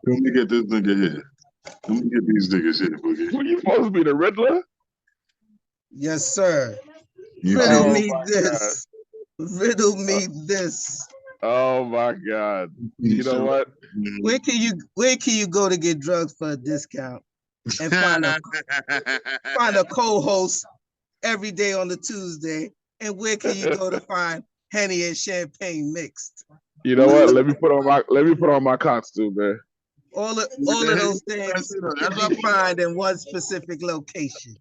Let me get this nigga here. Let me get these niggas here, Boogie. Who you supposed to be, the Riddler? Yes, sir. You Riddle see, me this. Riddle me this. Oh my God! You know what? Where can you go to get drugs for a discount and find a co-host every day on the Tuesday? And where can you go to find Henny and champagne mixed? You know what? Let me put on my costume, man. All of those things can be found in one specific location.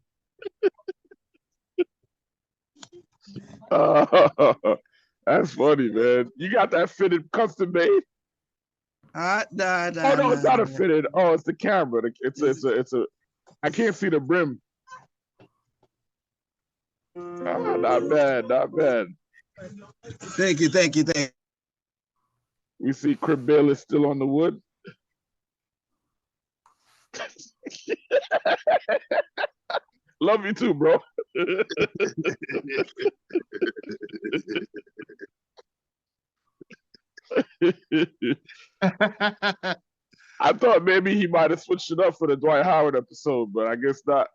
That's funny, man. You got that fitted custom made? Nah, Oh no, it's not a fitted. Oh, it's the camera. It's a. I can't see the brim. Not bad, not bad. Thank you. We see Crib Bale is still on the wood. Love you too, bro. I thought maybe he might have switched it up for the Dwight Howard episode, but I guess not.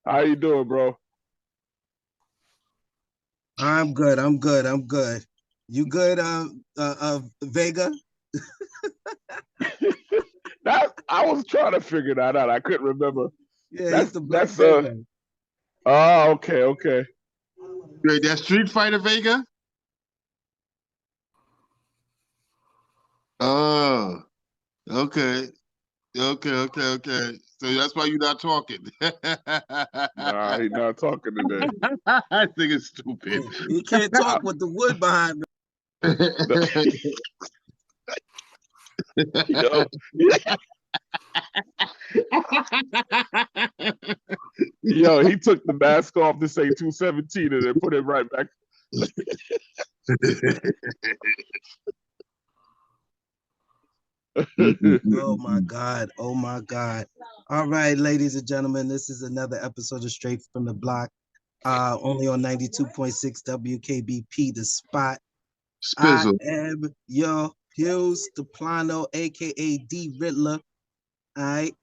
How you doing, bro? I'm good. You good, Vega? I was trying to figure that out. I couldn't remember. Yeah, he's the Black Vega. Oh, okay. Wait, that Street Fighter Vega? Oh, okay. So that's why you're not talking. Nah, he's not talking today. I think it's stupid. You can't talk with the wood behind me. Yo, he took the mask off to say 217 and then put it right back. Oh my God. All right, ladies and gentlemen, this is another episode of Straight from the Block. Only on 92.6 WKBP, The Spot. Spizzle. I am your Hughes Deplano, aka D Riddler. All right,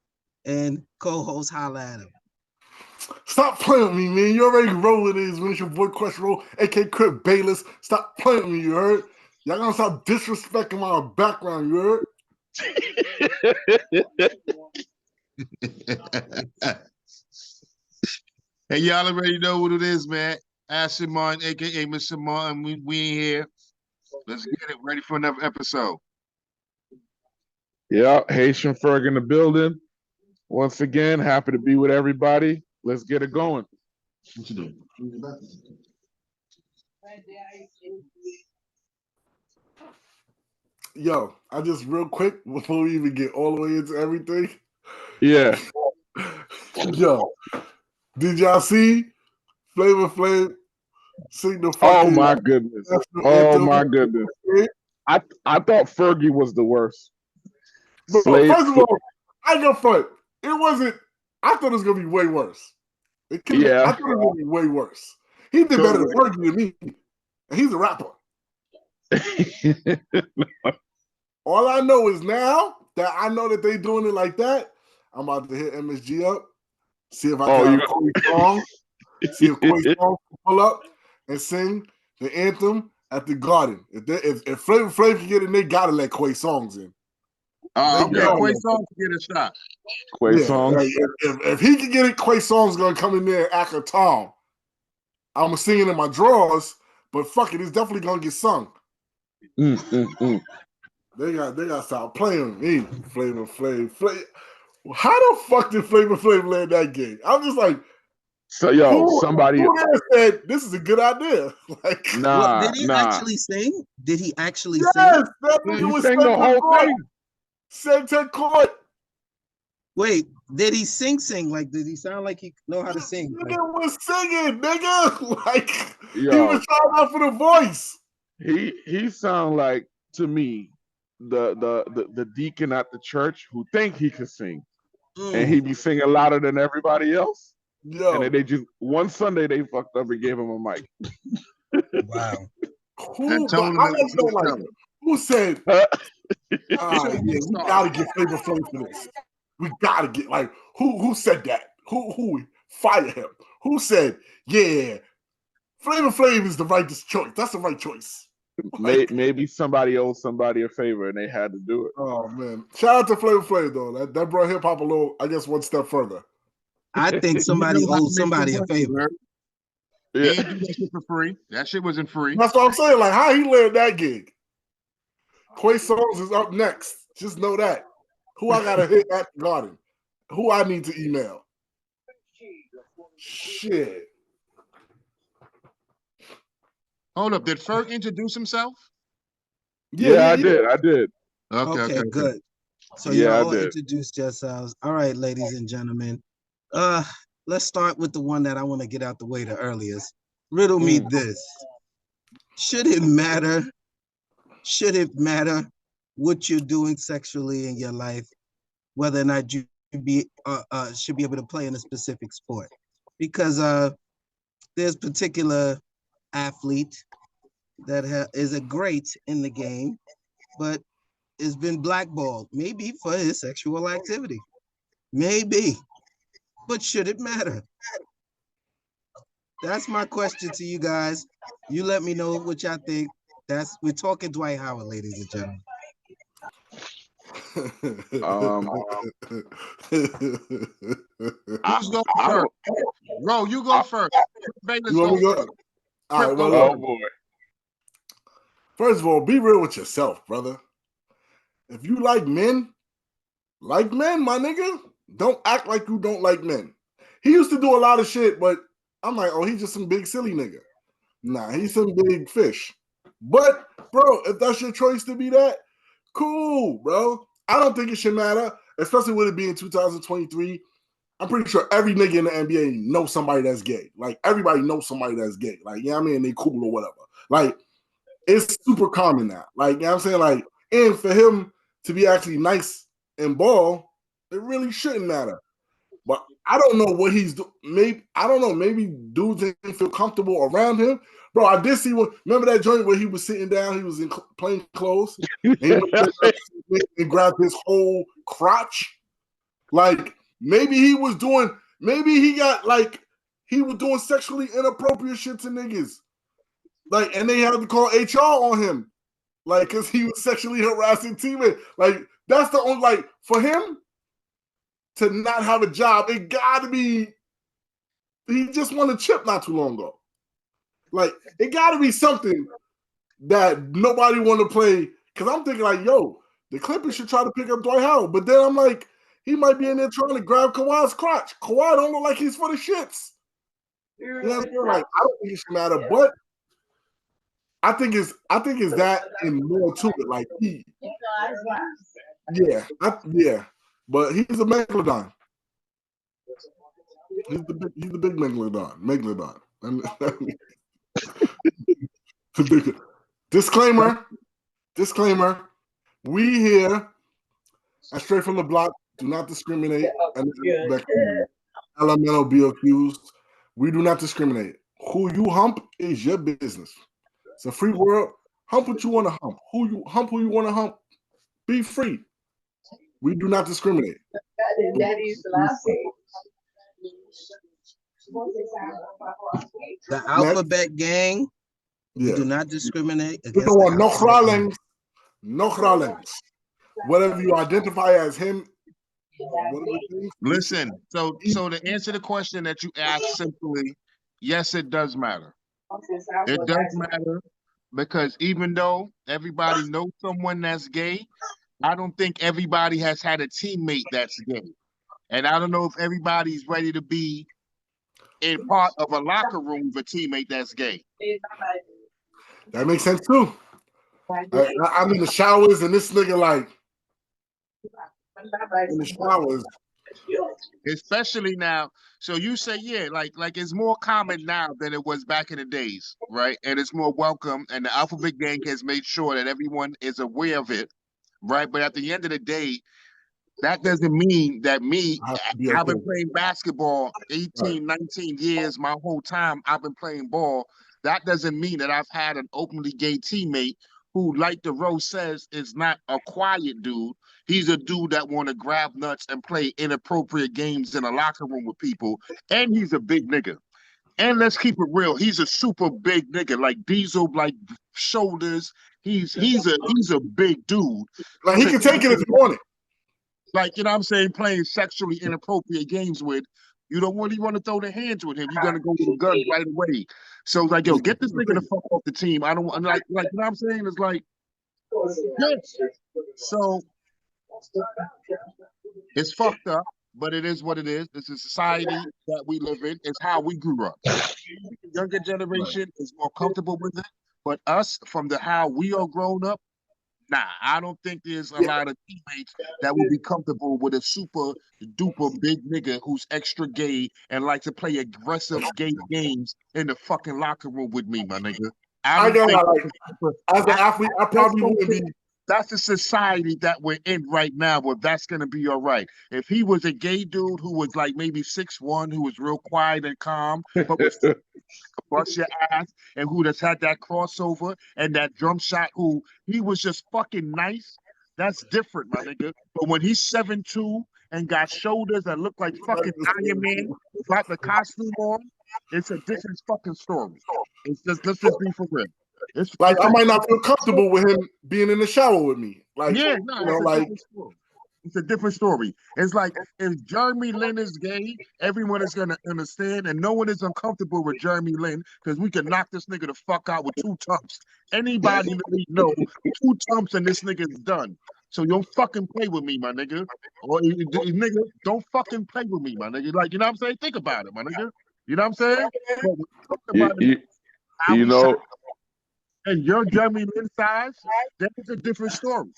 and co-host holla at him. Stop playing with me, man. You already roll with it. When it's your boy Crush Roll, aka Crip Bayless. Stop playing with me, you heard? Y'all gonna stop disrespecting my background, you heard? Hey, y'all already know what it is, man. Ashton Martin, aka Mr. Martin. We in here. Let's get it ready for another episode. Yeah, Haitian Ferg in the building. Once again, happy to be with everybody. Let's get it going. What you doing? Yo, I just real quick before we even get all the way into everything. Yeah. Yo, did y'all see Flavor Flav sing the fucking? Oh my goodness! Oh my goodness! I thought Fergie was the worst. But first of all, I go front. It wasn't. I thought it was gonna be way worse. I thought it was gonna be way worse. He did better than Fergie than me. And he's a rapper. All I know is now that I know that they doing it like that, I'm about to hit MSG up, see if I can Koi song, see if Koi song can pull up and sing the anthem at the Garden. If Flavor Flav can get in, they gotta let Koi songs in. Okay, Quay Songz can get a shot. Quay Songz. Like, if he can get it, Quay Songz gonna come in there and act a Tom. I'm singing in my drawers, but fuck it, it's definitely gonna get sung. They got stop playing with me. Flavor Flav. How the fuck did Flavor Flav land that game? I'm just like, so yo, somebody who said this is a good idea. Like, did he actually sing? Did he actually sing? Yes, that nigga sang the whole thing. Center court. Wait, did he sing? Like, did he sound like he know how to sing? Nigga was singing, nigga. Like, yo, he was trying out for the voice. He sound like, to me, the deacon at the church who think he can sing, and he be singing louder than everybody else. Yo. And then they just one Sunday they fucked up and gave him a mic. Wow. Who? And But told him I it want was to know, his like, show. who said, He should have yeah, been we started. gotta get Flavor Flav for this. We gotta get like who said that? Who fire him? Who said, yeah, Flavor Flav is the right choice. That's the right choice. Like, maybe somebody owes somebody a favor and they had to do it. oh man. Shout out to Flavor Flav though. That brought hip hop a little, I guess, one step further. I think somebody owes somebody a favor. He ain't do that shit for free. That shit wasn't free. That's what I'm saying. Like, how he landed that gig? Quay Songs is up next. Just know that. Who I gotta hit at the Garden? Who I need to email? Shit. Hold up. Did Ferg introduce himself? Yeah, I did. Okay, good. So yeah, y'all introduced yourselves. All right, ladies and gentlemen. Let's start with the one that I want to get out the way the earliest. Riddle me this. Should it matter? Should it matter what you're doing sexually in your life, whether or not you should be able to play in a specific sport? Because there's particular athlete that is a great in the game, but has been blackballed, maybe for his sexual activity. Maybe. But should it matter? That's my question to you guys. You let me know what y'all think. We're talking Dwight Howard, ladies and gentlemen. Who's going first? Bro, you go first. Bayless You want me to go? All right, well, boy. First of all, be real with yourself, brother. If you like men, my nigga. Don't act like you don't like men. He used to do a lot of shit, but I'm like, oh, he's just some big silly nigga. Nah, he's some big fish. But, bro, if that's your choice to be that, cool, bro. I don't think it should matter, especially with it being 2023. I'm pretty sure every nigga in the NBA knows somebody that's gay. Like, everybody knows somebody that's gay. Like, you know what I mean? They cool or whatever. Like, it's super common now. Like, you know what I'm saying? Like, and for him to be actually nice and ball, it really shouldn't matter. But I don't know what he's doing. Maybe dudes didn't feel comfortable around him. Bro, I did see remember that joint where he was sitting down, he was in plain clothes, and he grabbed his whole crotch. Like, maybe he was doing sexually inappropriate shit to niggas. Like, and they had to call HR on him. Like, because he was sexually harassing teammates. Like, that's the only, like, for him to not have a job, it gotta be, he just won a chip not too long ago. Like, it gotta be something that nobody want to play. Because I'm thinking, like, yo, the Clippers should try to pick up Dwight Howard. But then I'm like, he might be in there trying to grab Kawhi's crotch. Kawhi don't look like he's for the shits. You know what I'm saying? Like, I don't think it should matter, but I think it's that and more to it. Like, yeah. But he's a megalodon. He's the big megalodon. Disclaimer. We here at Straight from the Block do not discriminate and elemental BOQs. We do not discriminate. Who you hump is your business. It's a free world. Hump what you want to hump. Who you want to hump. Be free. We do not discriminate. The Alphabet Gang. We do not discriminate against. We don't want no Kralings. Whatever you identify as him. Listen, so to answer the question that you asked simply, yes, it does matter. It does matter because even though everybody knows someone that's gay, I don't think everybody has had a teammate that's gay. And I don't know if everybody's ready to be a part of a locker room with a teammate that's gay. That makes sense too. I'm in the showers and this nigga like in the showers. Especially now. So you say, yeah, like it's more common now than it was back in the days, right? And it's more welcome. And the Alphabet Gang has made sure that everyone is aware of it, right? But at the end of the day, that doesn't mean that I've been playing basketball 18, 19 years, my whole time I've been playing ball. That doesn't mean that I've had an openly gay teammate who, like the Rose says, is not a quiet dude. He's a dude that want to grab nuts and play inappropriate games in a locker room with people. And he's a big nigga. And let's keep it real. He's a super big nigga, like Diesel, like shoulders. He's a big dude. Like he can take it if you want it. Like, you know what I'm saying, playing sexually inappropriate games with, you don't really want to throw the hands with him. You're gonna go with the gun right away. So it's like, yo, get this nigga the fuck off the team. I don't want like you know what I'm saying? It's like, yes. So it's fucked up, but it is what it is. This is society that we live in. It's how we grew up. The younger generation is more comfortable with it, but us, from the how we are grown up, nah, I don't think there's a lot of teammates that will be comfortable with a super duper big nigga who's extra gay and like to play aggressive gay games in the fucking locker room with me, my nigga. I got like, as an athlete, I probably wouldn't be. That's the society that we're in right now, where that's gonna be all right. If he was a gay dude who was like maybe 6'1", who was real quiet and calm, but was bust your ass, and who just had that crossover and that drum shot, who he was just fucking nice, that's different, my nigga. But when he's 7'2" and got shoulders that look like fucking Iron Man, got the costume on, it's a different fucking story. It's just, let's just be for real. It's like I might not feel comfortable with him being in the shower with me. Like, yeah, no, you know, like it's a different story. It's like if Jeremy Lin is gay, everyone is gonna understand, and no one is uncomfortable with Jeremy Lin because we can knock this nigga the fuck out with 2 tumps. Anybody in the league know 2 tumps and this nigga is done. So don't fucking play with me, my nigga. Or nigga, don't fucking play with me, my nigga. Like, you know what I'm saying? Think about it, my nigga. You know what I'm saying? But we talk about it, how you we know, and your Jeremy Lin size, that is a different story.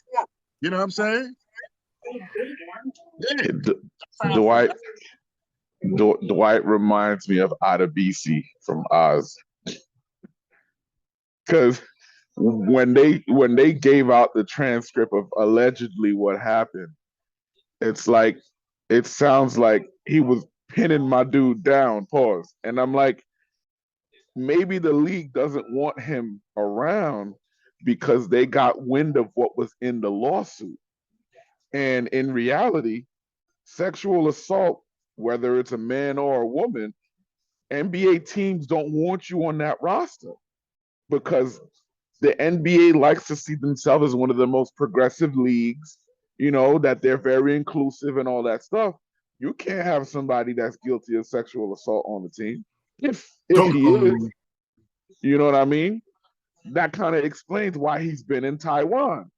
You know what I'm saying? Yeah. Dwight reminds me of Adebisi from Oz, because when they gave out the transcript of allegedly what happened, it's like, it sounds like he was pinning my dude down. Pause. And I'm like, maybe the league doesn't want him around because they got wind of what was in the lawsuit. And in reality, sexual assault, whether it's a man or a woman, NBA teams don't want you on that roster because the NBA likes to see themselves as one of the most progressive leagues, you know, that they're very inclusive and all that stuff. You can't have somebody that's guilty of sexual assault on the team. If he is, you know what I mean? That kind of explains why he's been in Taiwan.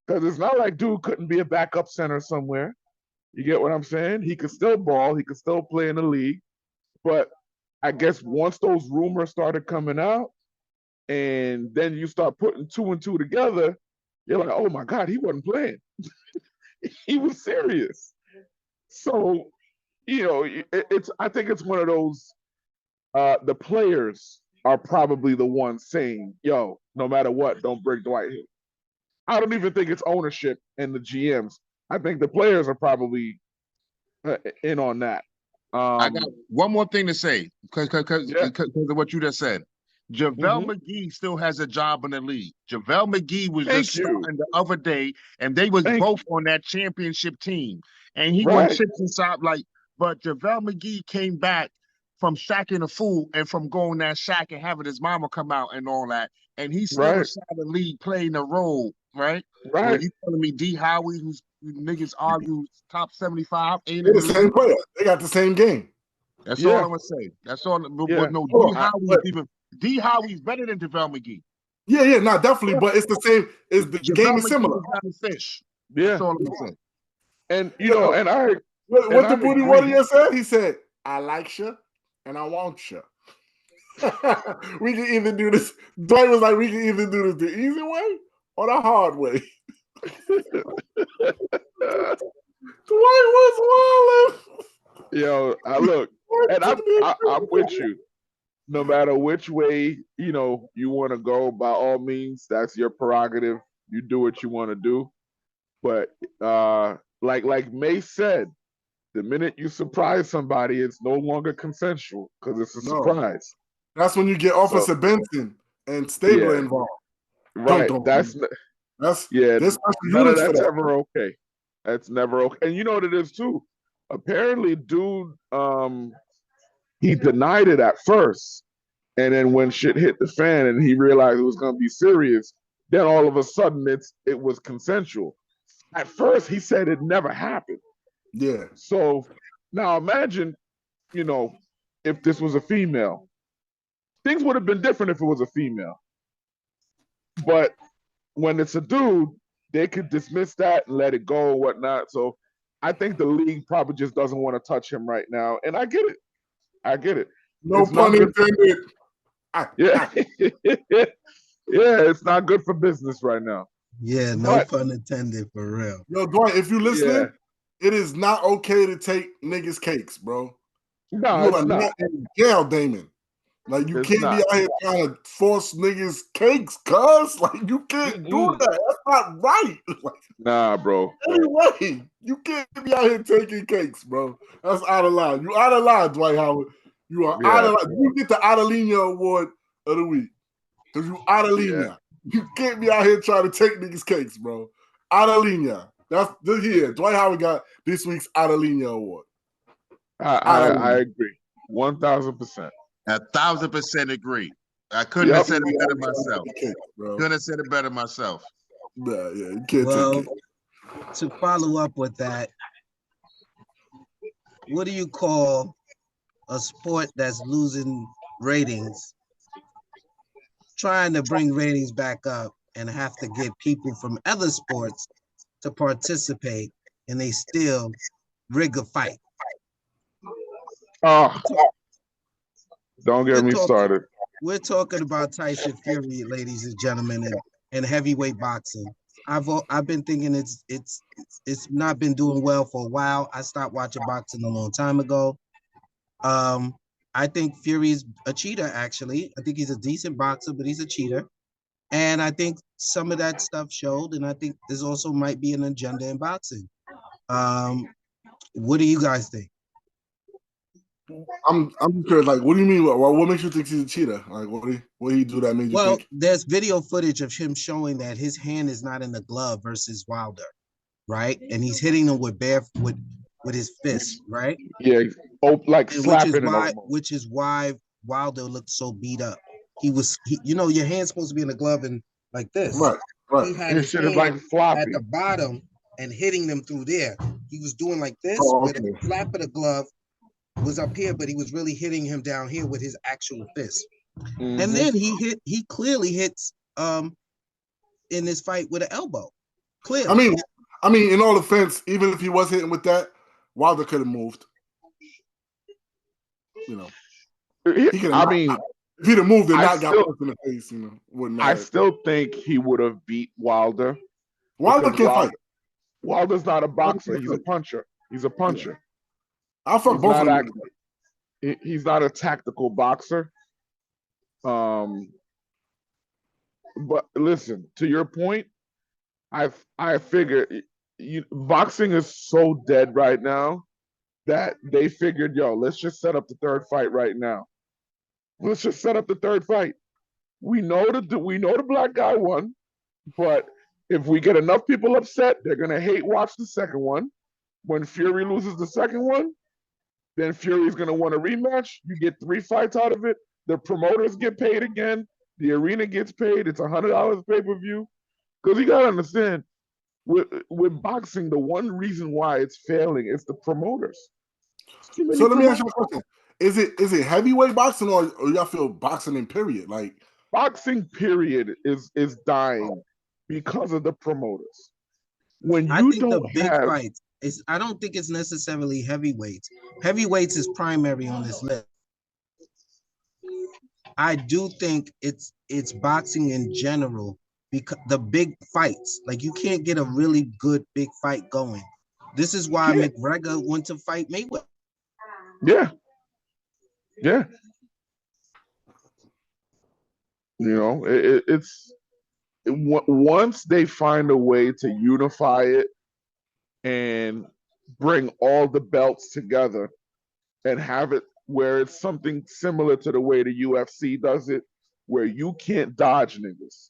Because it's not like dude couldn't be a backup center somewhere. You get what I'm saying? He could still ball, he could still play in the league. But I guess once those rumors started coming out, and then you start putting 2 and 2 together, you're like, oh my God, he wasn't playing. He was serious. So, you know, I think it's one of those, the players are probably the ones saying, yo, no matter what, don't bring Dwight here. I don't even think it's ownership and the GMs. I think the players are probably in on that. I got one more thing to say because of what you just said. JaVale McGee still has a job in the league. JaVale McGee was just starting the other day, and they was both on that championship team. And he went 6 and 5, like, but JaVale McGee came back from shacking a fool and from going that shack and having his mama come out and all that. And he's still inside the league playing a role, right? Well, you telling me D. Howie, who's niggas argue top 75, ain't they're the same player. They got the same game. That's all I'm gonna say. That's all. But no, D. Howie's better than JaVale McGee. Yeah, no, definitely. But it's the same. Is the game is similar? Is not a fish. Yeah, that's all I'm gonna say. And you know, and I what the Booty Warrior said. He said, "I like you, and I want you." We can either do this. Dwight was like, "We can either do this the easy way or the hard way." Dwight was wilding. Yo, look, and I'm with you. No matter which way, you know, you want to go, by all means, that's your prerogative. You do what you want to do. But like May said, the minute you surprise somebody, it's no longer consensual because it's a surprise. That's when you get Officer Benson and Stabler involved. Right. That's there's special none of units for that's that. ever okay. That's never okay. And you know what it is too? Apparently, dude, he denied it at first. And then when shit hit the fan and he realized it was gonna be serious, then all of a sudden it was consensual. At first, he said it never happened. Yeah. So now imagine, if this was a female. Things would have been different if it was a female. But when it's a dude, they could dismiss that and let it go or whatnot. So I think the league probably just doesn't want to touch him right now. And I get it. No pun intended. Yeah. Yeah, it's not good for business right now. Yeah, no pun intended, for real. Yo, Dwight, if you're listening, it is not okay to take niggas' cakes, bro. No, you are not in jail, Damon. Like, you can't be out here trying to force niggas' cakes, cuz. Like, you can't do that. That's not right. Like, nah, bro. Anyway, you can't be out here taking cakes, bro. That's out of line. You out of line, Dwight Howard. You are out of line. You get the Adelina Award of the week. Because you Adelina. You can't be out here trying to take niggas' cakes, bro. Adelina. That's this here. Dwight Howard got this week's Adelina Award. I agree. 1,000%. 1,000% agree. I couldn't have said it better myself. Couldn't have said it better myself. Nah, you can't take it. To follow up with that, what do you call a sport that's losing ratings, trying to bring ratings back up, and have to get people from other sports to participate, and they still rig a fight? Don't get me started. We're talking about Tyson Fury, ladies and gentlemen, and heavyweight boxing. I've been thinking it's not been doing well for a while. I stopped watching boxing a long time ago. I think Fury's a cheater, actually. I think he's a decent boxer, but he's a cheater. And I think some of that stuff showed, and I think there's also might be an agenda in boxing. What do you guys think? I'm curious. Like, what do you mean? What makes you think he's a cheater? Like, what did he do that made you think? Well, there's video footage of him showing that his hand is not in the glove versus Wilder, right? And he's hitting him with his fist, right? Yeah, like slapping him. Which is why Wilder looked so beat up. Your hand's supposed to be in the glove and like this. Right. He had his hand like at the bottom and hitting them through there. He was doing like this, but the flap of the glove was up here, but he was really hitting him down here with his actual fist. Mm-hmm. And then he clearly hits in this fight with an elbow. Clearly. I mean, in all offense, even if he was hitting with that, Wilder could have moved. He could have. If he'd have moved and not got in the face, wouldn't I still think he would have beat Wilder. Wilder can fight. Wilder's not a boxer. He's a puncher. He's a puncher. I'll fuck both of them. He's not a tactical boxer. But listen, to your point, I figure boxing is so dead right now that they figured, let's just set up the third fight right now. Let's just set up the third fight. We know the black guy won, but if we get enough people upset, they're gonna hate watch the second one. When Fury loses the second one, then Fury's gonna want a rematch. You get 3 fights out of it. The promoters get paid again. The arena gets paid. It's $100 pay-per-view. Because you gotta understand, with boxing, the one reason why it's failing is the promoters. So let me ask you a question. Is it heavyweight boxing or y'all feel boxing in period? Like boxing period is dying because of the promoters. When you I think the big fights, I don't think it's necessarily heavyweights. Heavyweights is primary on this list. I do think it's boxing in general, because the big fights, like you can't get a really good big fight going. This is why McGregor went to fight Mayweather. Yeah. It's once they find a way to unify it and bring all the belts together and have it where it's something similar to the way the UFC does it, where you can't dodge niggas,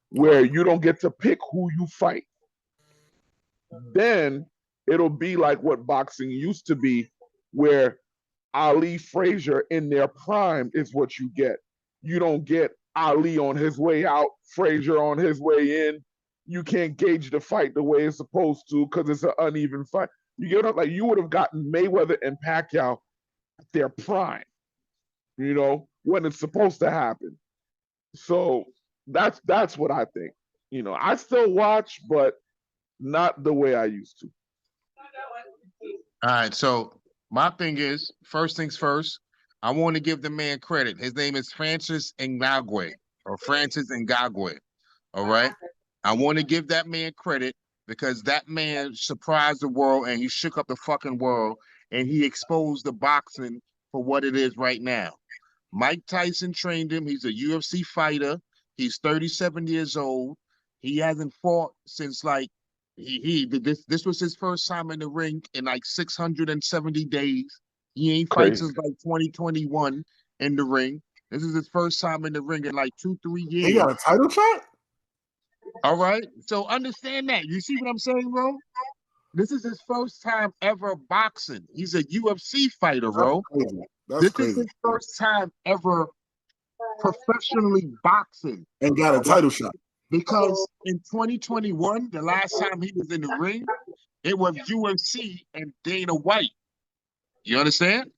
where you don't get to pick who you fight. Then it'll be like what boxing used to be, where Ali Frazier in their prime is what you get. You don't get Ali on his way out, Frazier on his way in. You can't gauge the fight the way it's supposed to because it's an uneven fight. You get it? Like you would have gotten Mayweather and Pacquiao at their prime, you know, when it's supposed to happen. So that's what I think. You know, I still watch, but not the way I used to. All right, so my thing is, first things first, I want to give the man credit. His name is Francis Ngannou, or Francis Ngannou. All right, I want to give that man credit because that man surprised the world and he shook up the fucking world and he exposed the boxing for what it is right now. Mike Tyson trained him. He's a UFC fighter. He's 37 years old. He hasn't fought since like this was his first time in the ring in like 670 days. He ain't fight since like 2021 in the ring. This is his first time in the ring in like 2-3 years. He got a title shot? All right. So understand that. You see what I'm saying, bro? This is his first time ever boxing. He's a UFC fighter, bro. That's crazy. Is his first time ever professionally boxing. And got a title shot. Because in 2021, the last time he was in the ring, it was UFC and Dana White. You understand?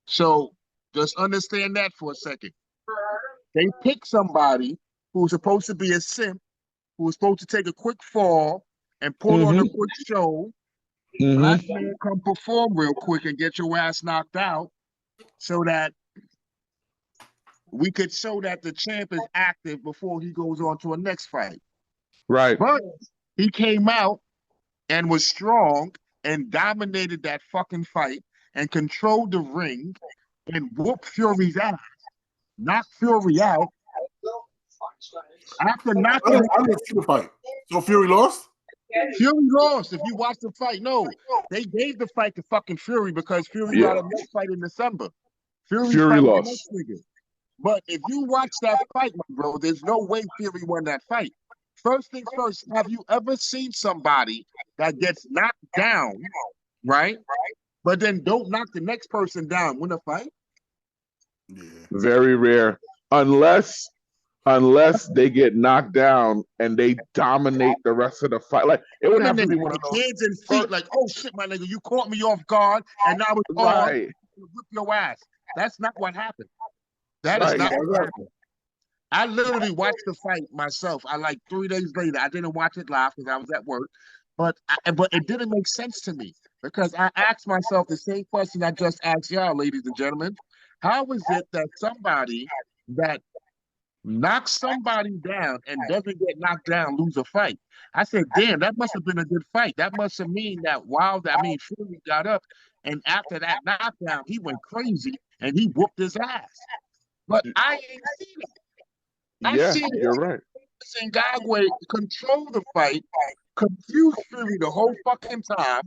So just understand that for a second. They picked somebody who was supposed to be a simp, who was supposed to take a quick fall and pull on a quick show. Black man come perform real quick and get your ass knocked out so that we could show that the champ is active before he goes on to a next fight. Right. But he came out and was strong and dominated that fucking fight and controlled the ring and whooped Fury's ass. Knocked Fury out. After knocking him, I didn't see the fight. So Fury lost? Fury lost. If you watch the fight, no. They gave the fight to fucking Fury because Fury got a next fight in December. Fury lost. But if you watch that fight, my bro, there's no way Fury won that fight. First things first, have you ever seen somebody that gets knocked down, right? But then don't knock the next person down, win a fight? Yeah. Very rare. Unless they get knocked down and they dominate the rest of the fight. Like it would have to be one of those hands and feet, like, oh shit, my nigga, you caught me off guard, and now it's on. Whip your ass. That's not what happened. That is not what happened. I literally watched the fight myself. I like 3 days later. I didn't watch it live because I was at work, but it didn't make sense to me because I asked myself the same question I just asked y'all, ladies and gentlemen. How is it that somebody that knocks somebody down and doesn't get knocked down lose a fight? I said, damn, that must have been a good fight. That must have mean that Fury got up, and after that knockdown, he went crazy and he whooped his ass. But I ain't seen it. You're right. Ngannou control the fight, confused Fury the whole fucking time.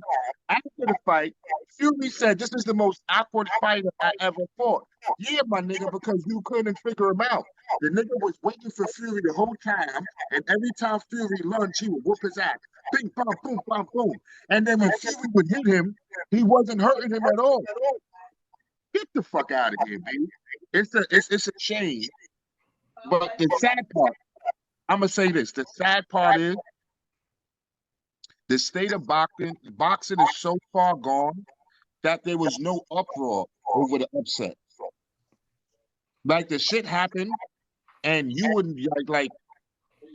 After the fight, Fury said, "This is the most awkward fighter I ever fought." Yeah, my nigga, because you couldn't figure him out. The nigga was waiting for Fury the whole time, and every time Fury lunged, he would whoop his ass. Bing, bam, boom, bam, boom. And then when Fury would hit him, he wasn't hurting him at all. Get the fuck out of here, baby. It's a shame. But the sad part, I'm gonna say this: the sad part is the state of boxing is so far gone that there was no uproar over the upset. Like the shit happened, and you wouldn't like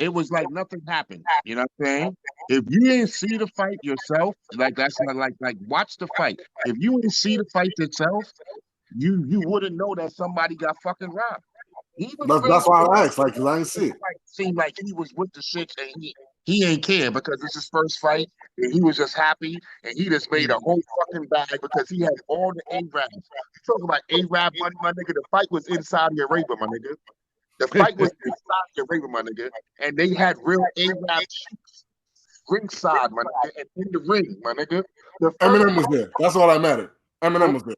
it was like nothing happened. You know what I'm saying? If you didn't see the fight yourself, like that's not like watch the fight. If you didn't see the fight yourself, you wouldn't know that somebody got fucking robbed. That's why I asked, like, because I didn't see it. Seemed like he was with the shit and he ain't care because it's his first fight and he was just happy and he just made a whole fucking bag because he had all the Arabs. You talking about Arab money, my nigga? The fight was in Saudi Arabia, my nigga. The fight was in Saudi Arabia, my nigga, and they had real Arab sheiks ringside, my nigga, and in the ring, my nigga. Eminem was there. That's all that mattered. Eminem was there.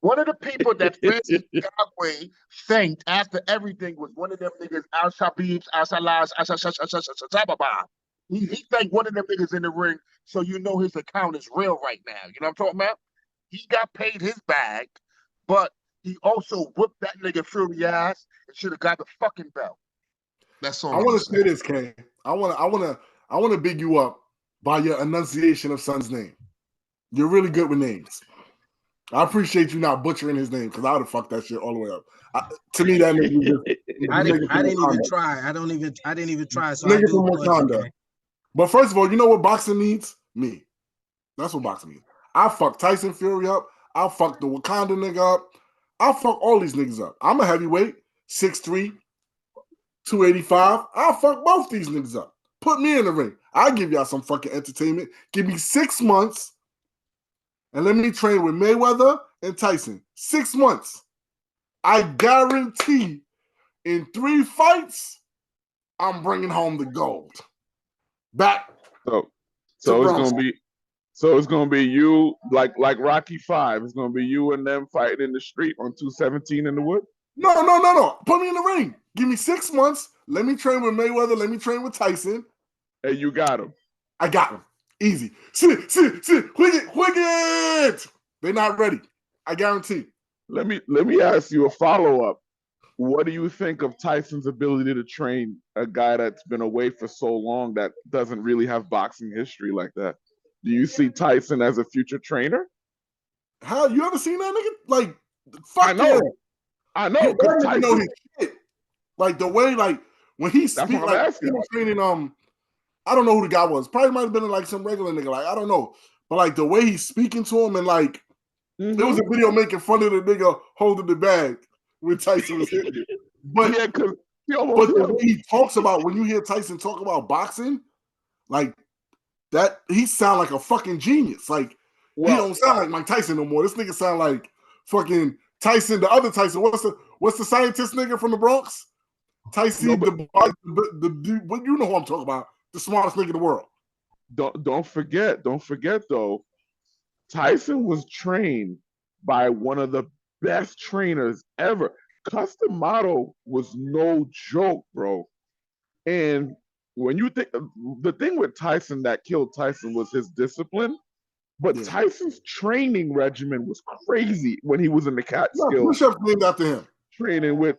One of the people that Francis Yahweh thanked after everything was one of them niggas, Al Shabibs, Al Salahs, Al Shababa. He thanked one of them niggas in the ring, so you know his account is real right now. You know what I'm talking about? He got paid his bag, but he also whooped that nigga Fury ass and should have got the fucking belt. That's all I want to say this, Kane. I want to big you up by your enunciation of son's name. You're really good with names. I appreciate you not butchering his name because I would have fucked that shit all the way up. To me, that nigga. I didn't even try. I didn't even try. So nigga I do from Wakanda. okay. But first of all, you know what boxing needs? Me. That's what boxing means. I'll fuck Tyson Fury up. I'll fuck the Wakanda nigga up. I'll fuck all these niggas up. I'm a heavyweight, 6'3", 285. I'll fuck both these niggas up. Put me in the ring. I'll give y'all some fucking entertainment. Give me 6 months and let me train with Mayweather and Tyson. 6 months. I guarantee in 3 fights, I'm bringing home the gold. Back. So it's gonna be you like Rocky V. It's gonna be you and them fighting in the street on 217 in the wood. No. Put me in the ring. Give me 6 months. Let me train with Mayweather. Let me train with Tyson. And you got him. I got him. Easy. See. Wiggins. They're not ready. I guarantee. Let me ask you a follow-up. What do you think of Tyson's ability to train a guy that's been away for so long that doesn't really have boxing history like that? Do you see Tyson as a future trainer? How you ever seen that nigga? Like, fuck I know. Yeah. I know. Tyson know his shit. Like the way, like when he speaks, like he was training. I don't know who the guy was. Probably might have been like some regular nigga. Like I don't know, but like the way he's speaking to him and like there was a video making fun of the nigga holding the bag when Tyson was hitting it. But yeah, because the way he talks about when you hear Tyson talk about boxing, like that, he sound like a fucking genius. Like he don't sound like Mike Tyson no more. This nigga sound like fucking Tyson, the other Tyson. What's the scientist nigga from the Bronx? Tyson, the what you know who I'm talking about? The smartest nigga in the world. Don't forget though, Tyson was trained by one of the best trainers ever. Custom Model was no joke, bro. And when you think the thing with Tyson that killed Tyson was his discipline, but Tyson's training regimen was crazy when he was in the Catskills. Push-ups named after him. Training with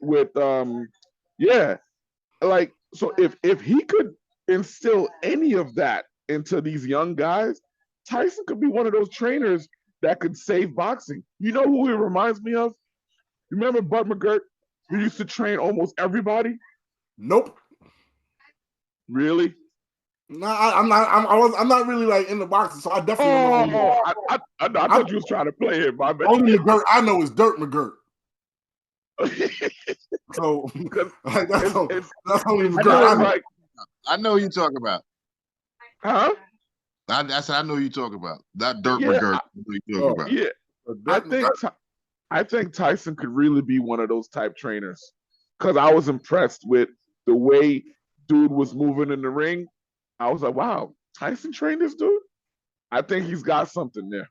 like so if he could instill any of that into these young guys, Tyson could be one of those trainers that could save boxing. You know who he reminds me of? You remember Bud McGirt, who used to train almost everybody? Nope. Really? No, I'm not really like in the boxing, so I definitely don't know. I thought you was trying to play it, my man. Only McGirt I know is Dirt McGirt. So like, that's only McGirt. I know who you talking about. Huh? I know who you talking about. That Dirt McGirt. Yeah. I think Tyson could really be one of those type trainers because I was impressed with the way dude was moving in the ring. I was like, wow, Tyson trained this dude? I think he's got something there.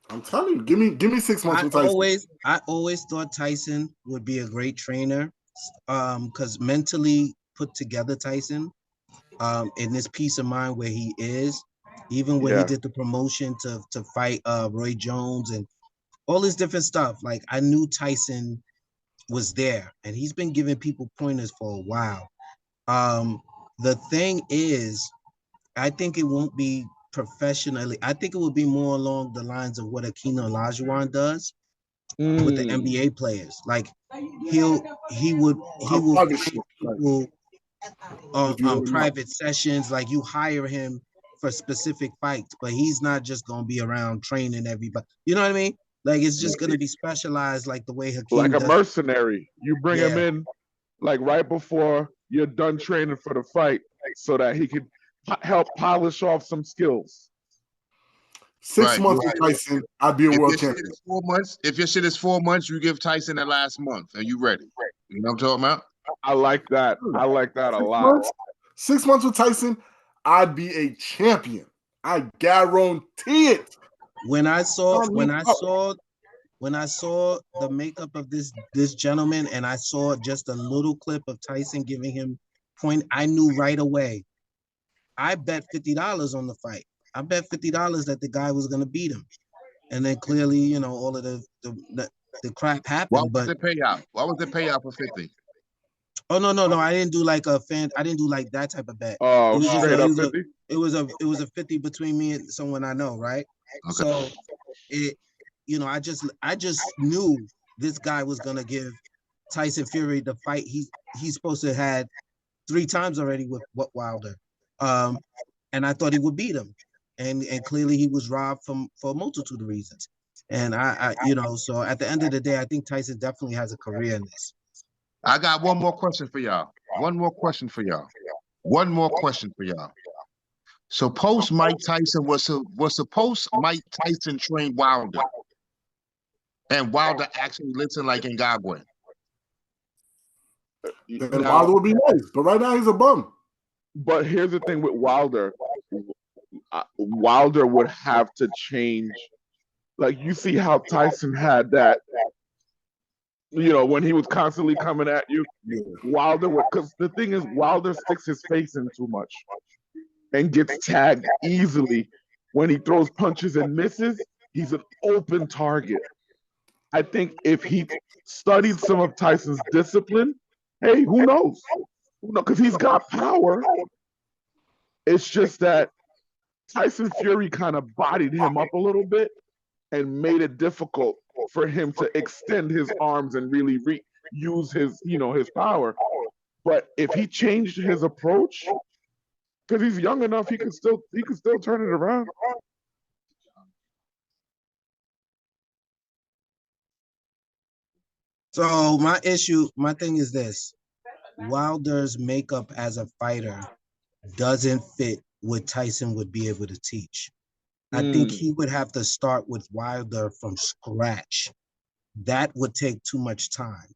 I'm telling you, give me 6 months with Tyson. I always thought Tyson would be a great trainer because mentally put together Tyson in this peace of mind where he is, even when he did the promotion to fight Roy Jones and all this different stuff. Like I knew Tyson was there and he's been giving people pointers for a while. The thing is, I think it won't be professionally. I think it would be more along the lines of what Akeem Olajuwon does with the NBA players. Like he would people on private sessions. Like you hire him for specific fights, but he's not just gonna be around training everybody. You know what I mean? Like it's just gonna be specialized, like the way Hakeem like a mercenary. You bring him in like right before you're done training for the fight, so that he can help polish off some skills. 6 months with Tyson, I'd be a world champion. 4 months. If your shit is 4 months, you give Tyson the last month. Are you ready? You know what I'm talking about? I like that. I like that a lot. 6 months with Tyson, I'd be a champion. I guarantee it. When I saw when I saw the makeup of this gentleman and I saw just a little clip of Tyson giving him point, I knew right away. I bet $50 on the fight. I bet $50 that the guy was gonna beat him. And then clearly, you know, all of the crap happened. What was But the payout? What was the payout for 50? oh no, I didn't do like a fan. I didn't do like that type of bet. Oh, It was just straight up 50. it was a 50 between me and someone I know, right? Okay. So it, you know, I just knew this guy was gonna give Tyson Fury the fight he's supposed to have had 3 times already with Wilder. And I thought he would beat him. And clearly he was robbed for a multitude of reasons. And I you know, so at the end of the day, I think Tyson definitely has a career in this. I got one more question for y'all. One more question for y'all. So post Mike Tyson was supposed Mike Tyson train Wilder, and Wilder actually listened like Ngagwe. Then Wilder would be nice, but right now he's a bum. But here's the thing with Wilder. Wilder would have to change. Like, you see how Tyson had that, you know, when he was constantly coming at you. Wilder would, because the thing is, Wilder sticks his face in too much and gets tagged easily. When he throws punches and misses, he's an open target. I think if he studied some of Tyson's discipline, hey, who knows? Because he's got power. It's just that Tyson Fury kind of bodied him up a little bit and made it difficult for him to extend his arms and really use his, you know, his power. But if he changed his approach, because he's young enough, he can still turn it around. So my thing is this: Wilder's makeup as a fighter doesn't fit what Tyson would be able to teach. I think he would have to start with Wilder from scratch. That would take too much time.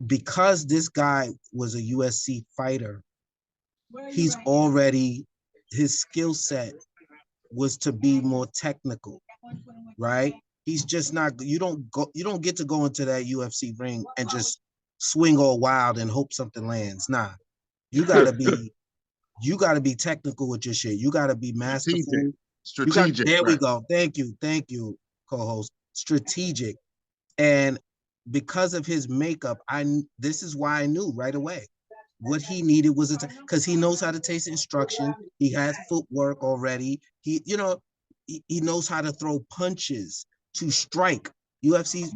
Because this guy was a USC fighter, his skill set was to be more technical, right? He's just not. You don't get to go into that UFC ring and just swing all wild and hope something lands. Nah, you gotta be technical with your shit. You gotta be masterful. Strategic. There we go. Thank you, co-host. Strategic. And because of his makeup, this is why I knew right away what he needed was because he knows how to take instruction. He has footwork already. He knows how to throw punches to strike. UFC.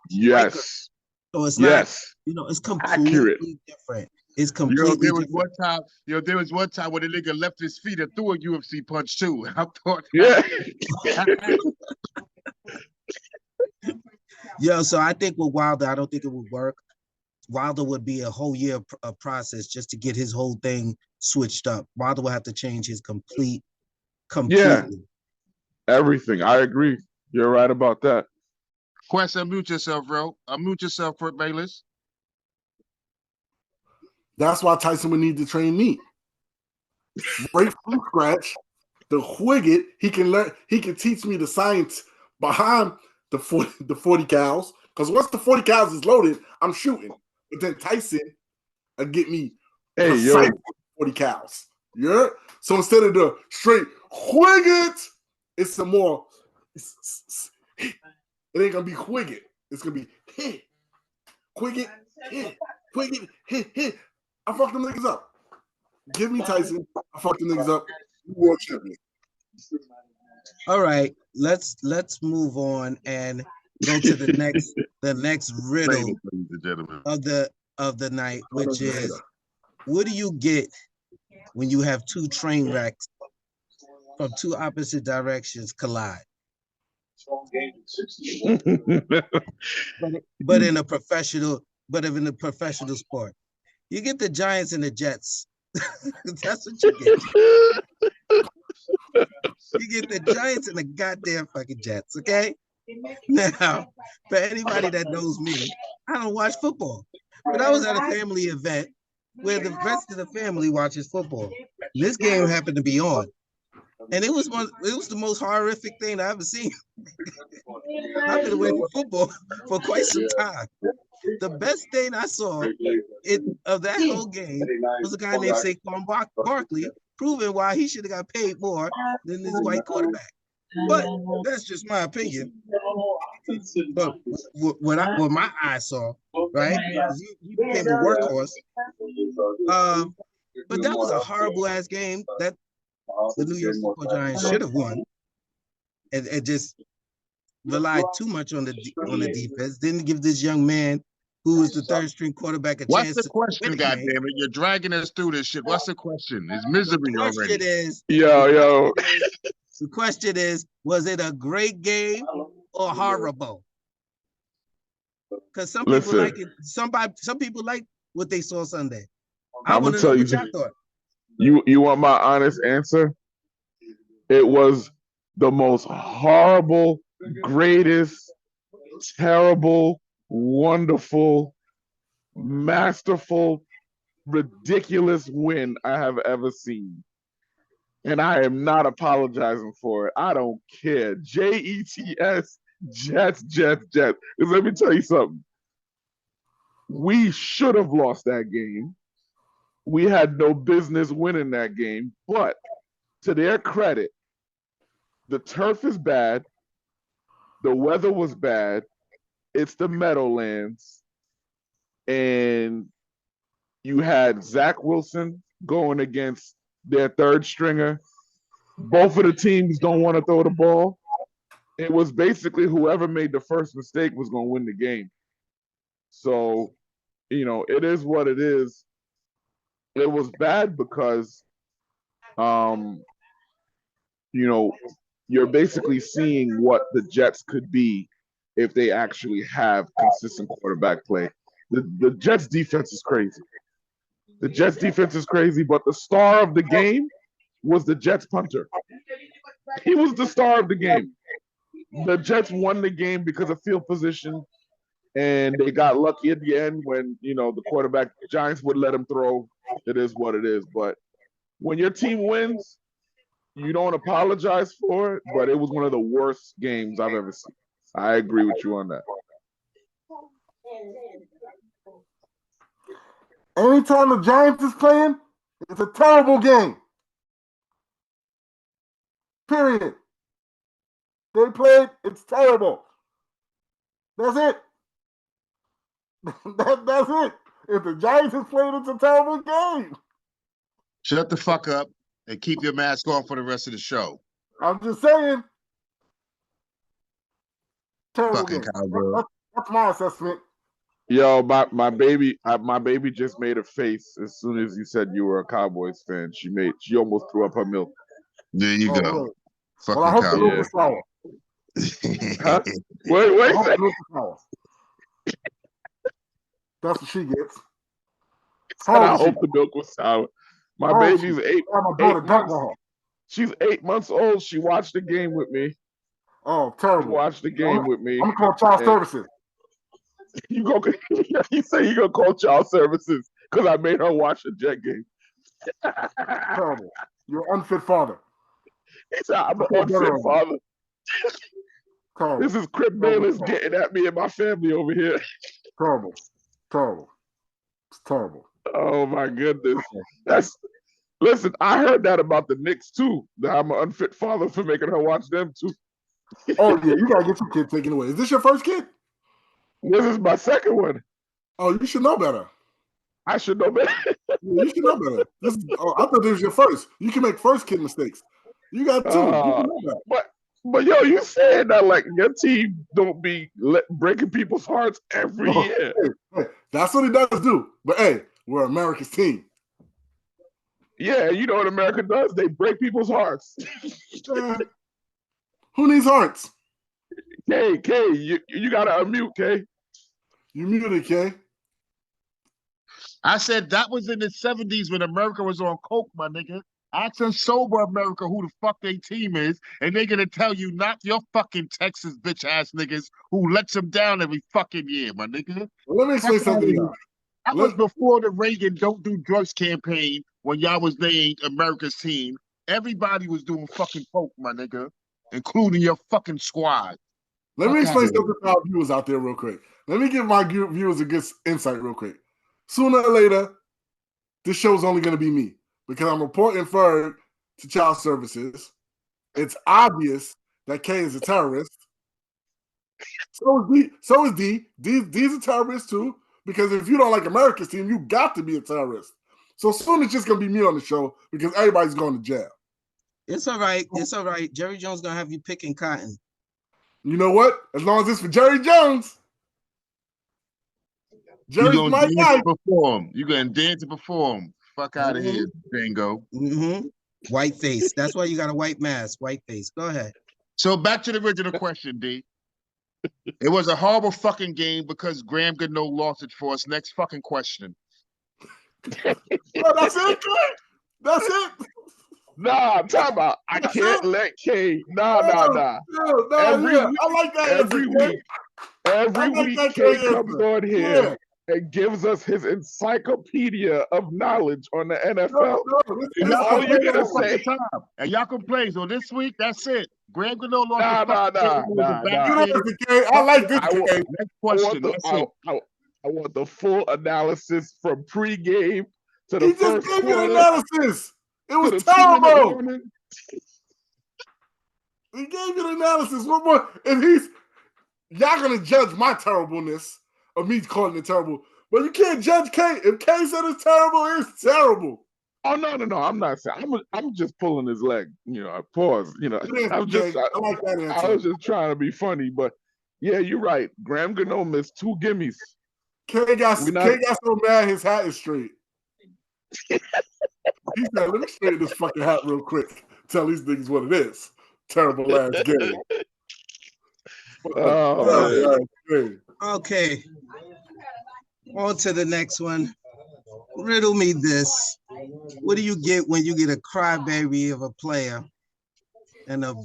Yes. So it's not, it's completely accurate. Different. It's completely there was one time when the nigga left his feet and threw a UFC punch too. I thought, so I think with Wilder, I don't think it would work. Wilder would be a whole year of process just to get his whole thing switched up. Wilder would have to change his completely. Yeah, everything. I agree. You're right about that. Quest, unmute yourself, bro. Unmute yourself, Kurt Bayless. That's why Tyson would need to train me. Right from scratch, the Whigget, he can teach me the science behind the 40 cows. Because once the 40 cows is loaded, I'm shooting. But then Tyson will get me 40 cows. Yeah? So instead of the straight Whigget, it's some more. It ain't gonna be Whigget. It's gonna be hit. Whigget, hit. Whigget, hit. I fucked them niggas up. Give me Tyson. I fucked them niggas up. World champion. All right, let's move on and go to the next riddle of the night, which is, what do you get when you have two train wrecks from two opposite directions collide? but in a professional sport. You get the Giants and the Jets. That's what you get. You get the Giants and the goddamn fucking Jets, okay? Now, for anybody that knows me, I don't watch football. But I was at a family event where the rest of the family watches football. This game happened to be on. And it was the most horrific thing I ever seen. I've been away from football for quite some time. The best thing I saw of that whole game was a guy named Saquon Barkley proving why he should have got paid more than this white quarterback. But that's just my opinion. But what my eyes saw, right? He became a workhorse. But that was a horrible ass game that the New York Football Giants should have won, and just relied too much on the defense. Didn't give this young man who was the third string quarterback a chance. What's the question, goddammit? You're dragging us through this shit. What's the question? It's misery already. The question is, was it a great game or horrible? Because some people like it. Some people like what they saw Sunday. I want to know what y'all thought. You want my honest answer? It was the most horrible, greatest, terrible, wonderful, masterful, ridiculous win I have ever seen. And I am not apologizing for it. I don't care. Jets, Jets, Jets, Jets. Because let me tell you something. We should have lost that game. We had no business winning that game. But to their credit, the turf is bad. The weather was bad. It's the Meadowlands. And you had Zach Wilson going against their third stringer. Both of the teams don't want to throw the ball. It was basically whoever made the first mistake was going to win the game. So, it is what it is. It was bad because, you're basically seeing what the Jets could be if they actually have consistent quarterback play. The Jets defense is crazy. The Jets defense is crazy, but the star of the game was the Jets punter. He was the star of the game. The Jets won the game because of field position, and they got lucky at the end when, the quarterback, Giants would let him throw. It is what it is. But when your team wins, you don't apologize for it, but it was one of the worst games I've ever seen. I agree with you on that. Anytime the Giants is playing, it's a terrible game. Period. They played, it's terrible. That's it. That's it. If the Giants is playing, it's a terrible game. Shut the fuck up and keep your mask on for the rest of the show. I'm just saying. Terrible fucking cowgirl. That's my assessment. Yo, my baby just made a face as soon as you said you were a Cowboys fan. She almost threw up her milk. There you go. Really? Fucking well, I hope the milk is sour. Huh? Wait. That's what she gets. I hope the milk was sour. My baby's eight months. She's 8 months old. She watched the game with me. Oh, terrible! She watched the game with me. I'm gonna call child services. You say you gonna call child services because I made her watch the Jet game. Terrible! You're an unfit father. I'm an unfit father. Terrible. This is Crip Bayless getting at me and my family over here. Terrible. It's terrible. Oh my goodness. Listen, I heard that about the Knicks too. That I'm an unfit father for making her watch them too. Oh yeah, you gotta get your kid taken away. Is this your first kid? This is my second one. Oh, you should know better. I should know better. You should know better. I thought this was your first. You can make first kid mistakes. You got two. But yo, you saying that like your team don't be breaking people's hearts every year. Hey, that's what it does do. But hey, we're America's team. Yeah, you know what America does? They break people's hearts. Who needs hearts? K, you gotta unmute, K. You muted, K. I said that was in the 70s when America was on coke, my nigga. Ask a sober America who the fuck their team is, and they're gonna tell you not your fucking Texas bitch ass niggas who lets them down every fucking year, my nigga. Well, let me explain something to you. That was before the Reagan Don't Do Drugs campaign when y'all was named America's team. Everybody was doing fucking coke, my nigga, including your fucking squad. Let me explain something to our viewers out there real quick. Let me give my viewers a good insight real quick. Sooner or later, this show's only going to be me because I'm reporting Ferg to child services. It's obvious that K is a terrorist. So is D. D's a terrorist too because if you don't like America's team, you got to be a terrorist. So soon it's just going to be me on the show because everybody's going to jail. It's all right. It's all right. Jerry Jones going to have you picking cotton. You know what? As long as it's for Jerry Jones. Jerry's my guy. You're going to dance and perform. Fuck out of here, bingo. White face. That's why you got a white mask. White face. Go ahead. So back to the original question, D. It was a horrible fucking game because Graham Gano lost it for us. Next fucking question. Oh, that's it, Clay? That's it? Nah, time out. I can't let K. Nah. Every week, I like that. Every week, K comes on here and gives us his encyclopedia of knowledge on the NFL. And all you gotta say. And y'all can play. So this week, that's it. Graham Gano lost I like this game. Next question. I want the full analysis from pregame to the he first just gave quarter. You the analysis. It was terrible. He gave you the analysis. What more? And y'all gonna judge my terribleness of me calling it terrible. But you can't judge K. If K said it's terrible, it's terrible. Oh no! I'm not saying. I'm just pulling his leg. You know, I pause. You know, I like that answer. I was just trying to be funny, but yeah, you're right. Graham Gano missed 2 gimmies. K got so mad his hat is straight. He said, "Let me straighten this fucking hat real quick. Tell these niggas what it is. Terrible last game." Okay. On to the next one. Riddle me this. What do you get when you get a crybaby of a player and a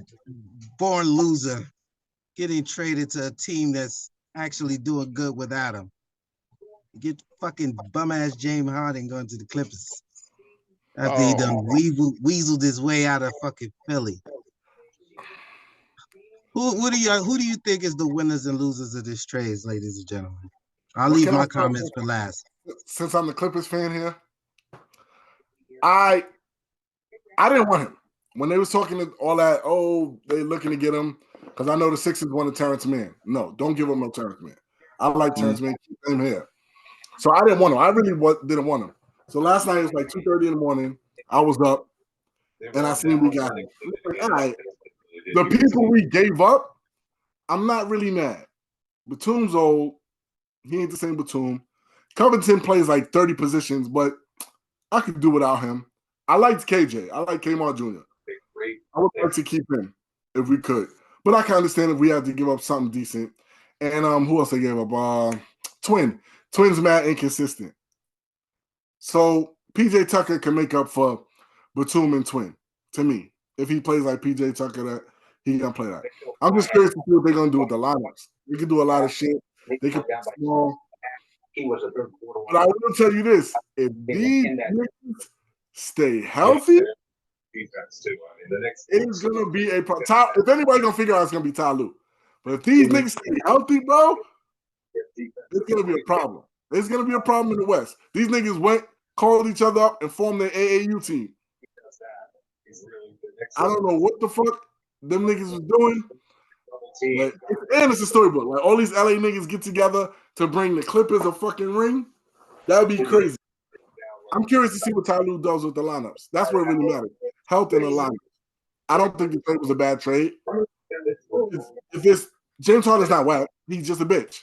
born loser getting traded to a team that's actually doing good without him? You get fucking bum-ass James Harden going to the Clippers after he done weaseled his way out of fucking Philly. Who do you think is the winners and losers of this trade, ladies and gentlemen? I'll leave my comments for last. Since I'm the Clippers fan here, I didn't want him. When they was talking to all that, they looking to get him, because I know the Sixers wanted Terrence Mann. No, don't give him no Terrence Mann. I like Terrence Mann, keep him here. So I didn't want him. I really didn't want him. So last night it was like 2:30 in the morning. I was up, and I seen we got him. Like, all right. The people we gave up, I'm not really mad. Batum's old. He ain't the same Batum. Covington plays like 30 positions, but I could do without him. I liked KJ. I like Kmart Jr. I would like to keep him if we could. But I can understand if we had to give up something decent. And who else they gave up? Twins mad inconsistent. So PJ Tucker can make up for Batum and Twin, to me. If he plays like PJ Tucker, that he gonna play that. I'm just curious to see what they're gonna do with the lineups. They can do a lot of shit. They can play small. But I will tell you this: if these niggas stay healthy, it's gonna be a problem. If anybody's gonna figure out, it's gonna be Ty Lue. But if these niggas stay healthy, bro, it's gonna be a problem. It's gonna be a problem in the West. These niggas called each other up and formed their AAU team. I don't know what the fuck them niggas was doing. And it's a storybook. Like all these LA niggas get together to bring the Clippers a fucking ring. That would be crazy. I'm curious to see what Ty Lue does with the lineups. That's what really matters. Health in the lineup. I don't think the trade was a bad trade. If this James Harden's not whack, he's just a bitch.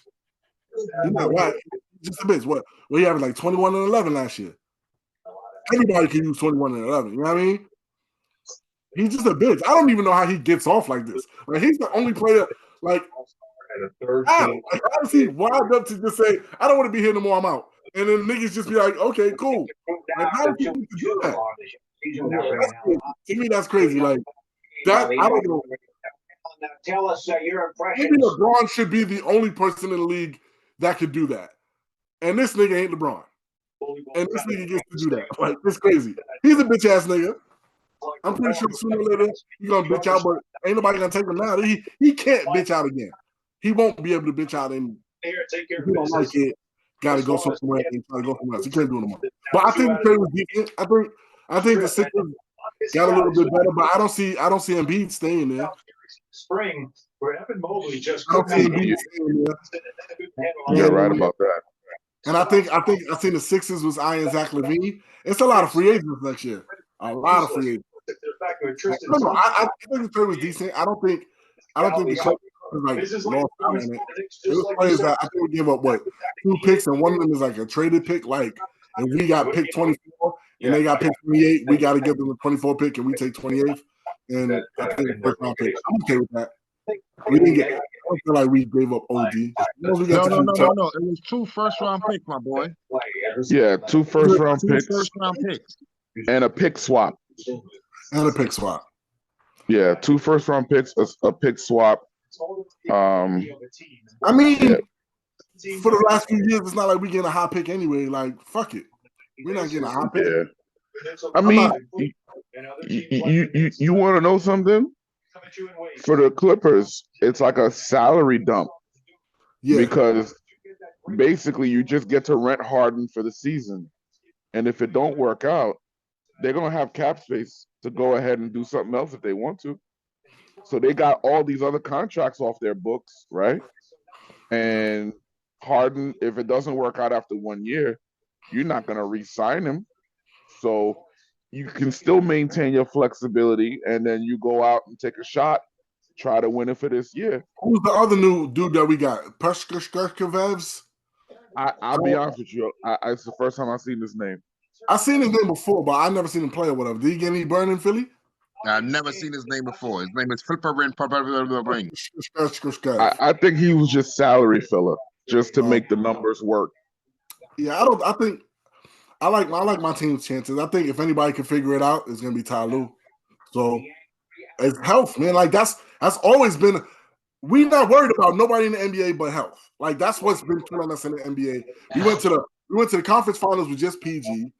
He's not whack. He's just a bitch. What he having like 21 and 11 last year. Anybody can use 21 and 11. You know what I mean? He's just a bitch. I don't even know how he gets off like this. Like he's the only player. Like, honestly, wild up to just say, "I don't want to be here no more. I'm out." And then niggas just be like, "Okay, cool." Like, how do people do that? To me, that's crazy. Like that. I don't know. Tell us your impression. Maybe LeBron should be the only person in the league that could do that. And this nigga ain't LeBron. And this nigga gets to do that. Like, it's crazy. He's a bitch ass nigga. I'm pretty sure sooner or later he's gonna bitch out, but ain't nobody gonna take him now. He can't bitch out again. He won't be able to bitch out, and if he don't like it, got to go somewhere and try to go somewhere else. He can't do it no more. But I think the trade was decent. I think the Sixers got a little bit better, but I don't see Embiid staying there. Spring, where Evan Mobley just I don't see Embiid staying there. You're right about that. And I think I seen the Sixers was eyeing Zach LaVine. It's a lot of free agents next year. A lot of free agents. I think the trade was decent. I don't think the trade was like lost out on it. It was players that I think we gave up 2 picks, and one of them is like a traded pick. Like, and we got pick 24, and they got pick 28. We got to give them a 24 pick, and we take 28th. And I think the first round pick. I'm okay with that. We didn't get. I don't feel like we gave up OD. No. It was 2 first-round picks, my boy. Yeah, 2 first-round picks. 2 first-round picks. And a pick swap. Yeah, 2 first-round picks, a pick swap. I mean, for the last few years, it's not like we getting a high pick anyway. Like, fuck it, we're not getting a high pick. Yeah. I mean, you want to know something? For the Clippers, it's like a salary dump. Yeah. Because basically you just get to rent Harden for the season. And if it don't work out, they're going to have cap space to go ahead and do something else if they want to. So they got all these other contracts off their books, right? And Harden, if it doesn't work out after 1 year, you're not going to re-sign him. So you can still maintain your flexibility, and then you go out and take a shot, try to win it for this year. Who's the other new dude that we got? Peshkashkevevs? I'll be honest with you. It's the first time I've seen this name. I've seen his name before, but I never seen him play or whatever. Did he get any burn in Philly? I've never seen his name before. His name is Flipper Ring. I think he was just salary filler, just to make the numbers work. Yeah, I like my team's chances. I think if anybody can figure it out, it's gonna be Ty Lue. So it's health, man. Like that's always been. We're not worried about nobody in the NBA but health. Like that's what's been killing us in the NBA. We went to the conference finals with just PG.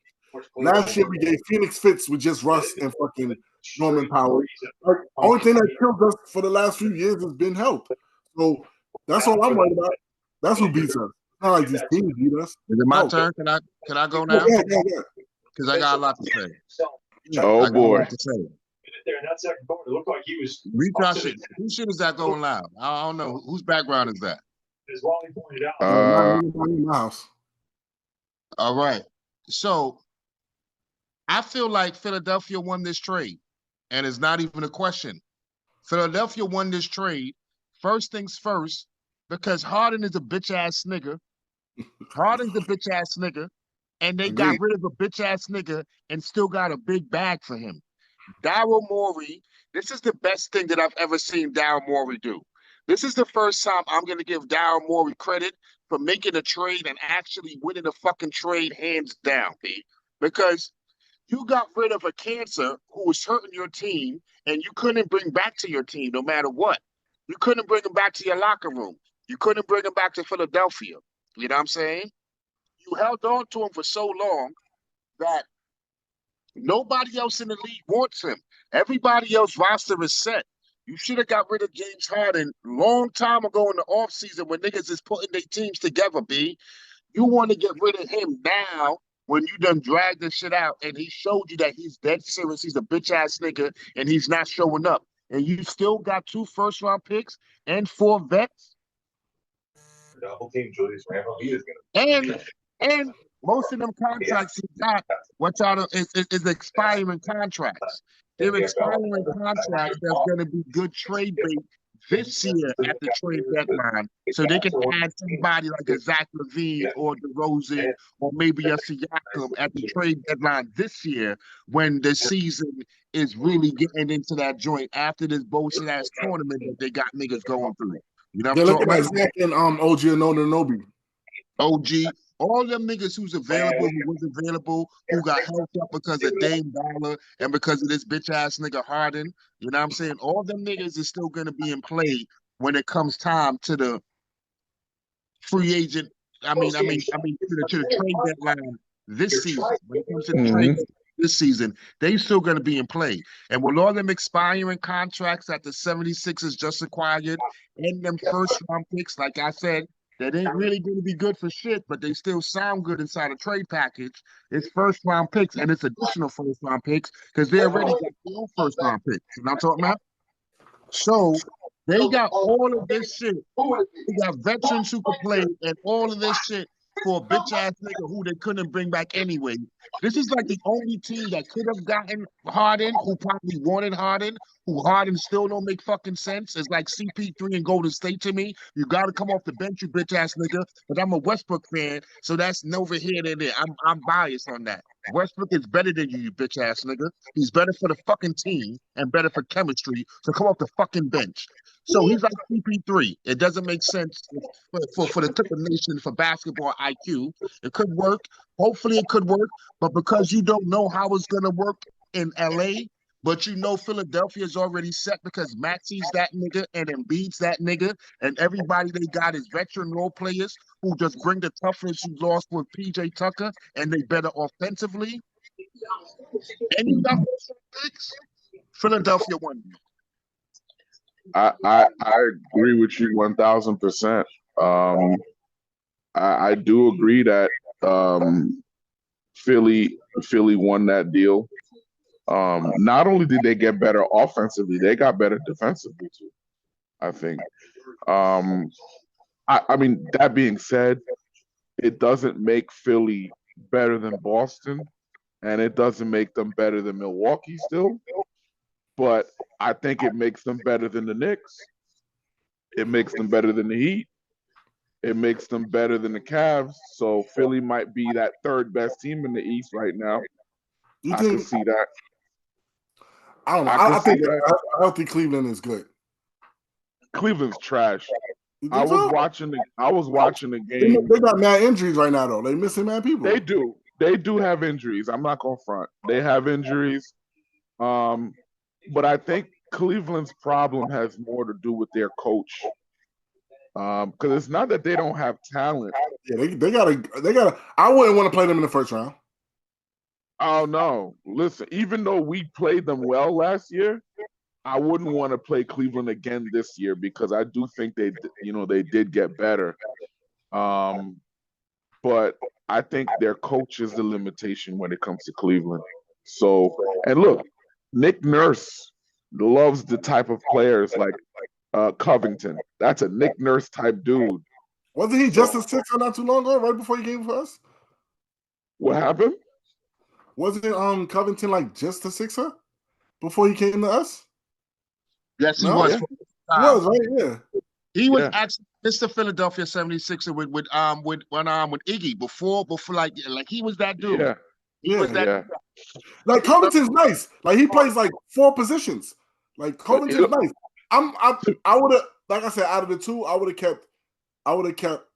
Last year we gave Phoenix fits with just Russ and fucking Norman Powell. Like, only thing that killed us for the last few years has been health. So that's all I'm worried about. That's who beats us. Not like these teams beat us. Is it my turn? Can I go now? Yeah. Because I got a lot to say. Oh boy. Retouch it. Whose shit is that going loud? I don't know. Whose background is that? My house. All right. So I feel like Philadelphia won this trade, and it's not even a question. Philadelphia won this trade. First things first, because Harden is a bitch-ass nigga. Harden's a bitch-ass nigga, and they got rid of a bitch-ass nigga and still got a big bag for him. Daryl Morey, this is the best thing that I've ever seen Daryl Morey do. This is the first time I'm going to give Daryl Morey credit for making a trade and actually winning a fucking trade hands down, B. Because you got rid of a cancer who was hurting your team and you couldn't bring back to your team no matter what. You couldn't bring him back to your locker room. You couldn't bring him back to Philadelphia. You know what I'm saying? You held on to him for so long that nobody else in the league wants him. Everybody else roster is set. You should have got rid of James Harden long time ago in the offseason when niggas is putting their teams together, B. You want to get rid of him now when you done dragged this shit out and he showed you that he's dead serious, he's a bitch-ass nigga, and he's not showing up. And you still got 2 first-round picks and 4 vets. And most of them contracts he got, is expiring contracts. They're expiring contracts that's going to be good trade bait this year at the trade deadline, so they can add somebody like a Zach LaVine or DeRozan or maybe a Siakam at the trade deadline this year when the season is really getting into that joint after this bullshit ass tournament that they got niggas going through. You know, they're looking at Zach and OG Anunoby. OG, all them niggas who's available, who was available, who got helped up because of Dame Dollar and because of this bitch ass nigga Harden. You know what I'm saying? All them niggas is still gonna be in play when it comes time to the free agent. To the trade deadline this season. When it comes to the trade this season, they still going to be in play. And with all them expiring contracts that the 76ers just acquired and them first-round picks, like I said, that ain't really going to be good for shit, but they still sound good inside a trade package. It's first-round picks, and it's additional first-round picks because they already got their own first-round picks. You know what I'm talking about? So they got all of this shit. They got veterans who could play and all of this shit for a bitch ass nigga who they couldn't bring back anyway. This is like the only team that could have gotten Harden, who probably wanted Harden, who Harden still don't make fucking sense. It's like CP3 and Golden State to me. You got to come off the bench, you bitch ass nigga. But I'm a Westbrook fan, so that's neither here nor there. I'm biased on that. Westbrook is better than you bitch ass nigga. He's better for the fucking team and better for chemistry. So come off the fucking bench. So he's like CP3. It doesn't make sense for the type of nation for basketball IQ. It could work. Hopefully it could work. But because you don't know how it's going to work in LA, but you know Philadelphia is already set because Maxi's that nigga and Embiid's that nigga, and everybody they got is veteran role players who just bring the toughness you lost with PJ Tucker, and they better offensively. And you got picks. Philadelphia won. I agree with you 1000%. I do agree that Philly won that deal. Not only did they get better offensively, they got better defensively too, I think. I mean, that being said, it doesn't make Philly better than Boston, and it doesn't make them better than Milwaukee still. But I think it makes them better than the Knicks. It makes them better than the Heat. It makes them better than the Cavs. So Philly might be that third best team in the East right now. I can see that. I don't know. I don't think Cleveland is good. Cleveland's trash. I was watching the game. They got mad injuries right now, though. They missing mad people. They do. They do have injuries. I'm not gonna front. They have injuries. But I think Cleveland's problem has more to do with their coach. Because it's not that they don't have talent. Yeah, they gotta. I wouldn't want to play them in the first round. Oh no! Listen, even though we played them well last year, I wouldn't want to play Cleveland again this year because I do think they did get better. But I think their coach is the limitation when it comes to Cleveland. So, and look, Nick Nurse loves the type of players like Covington. That's a Nick Nurse type dude. Wasn't he just a Sixer not too long ago, right before he came for us? What happened? Wasn't Covington like just a Sixer before he came to us? Yes, he was. Yeah. He was, right? Yeah. He was actually Mr. Philadelphia 76er with Iggy before like he was that dude. Yeah. He was that dude. Like Covington's nice. Like he plays like 4 positions. Like Covington's nice. I would have, like I said, out of the two, I would have kept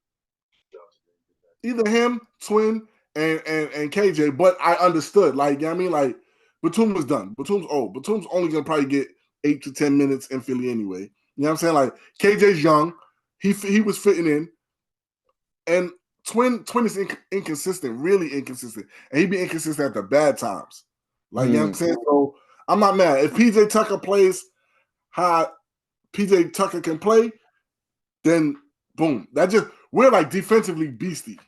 either him, Twin, and KJ. But I understood. Like, you know what I mean? Like Batum was done. Batum's old. Batum's only gonna probably get 8 to 10 minutes in Philly anyway. You know what I'm saying? Like KJ's young. He was fitting in. And Twin is inconsistent, really inconsistent. And he be inconsistent at the bad times. Like, you know what I'm saying? So I'm not mad. If PJ Tucker plays how PJ Tucker can play, then boom. We're like defensively beastie.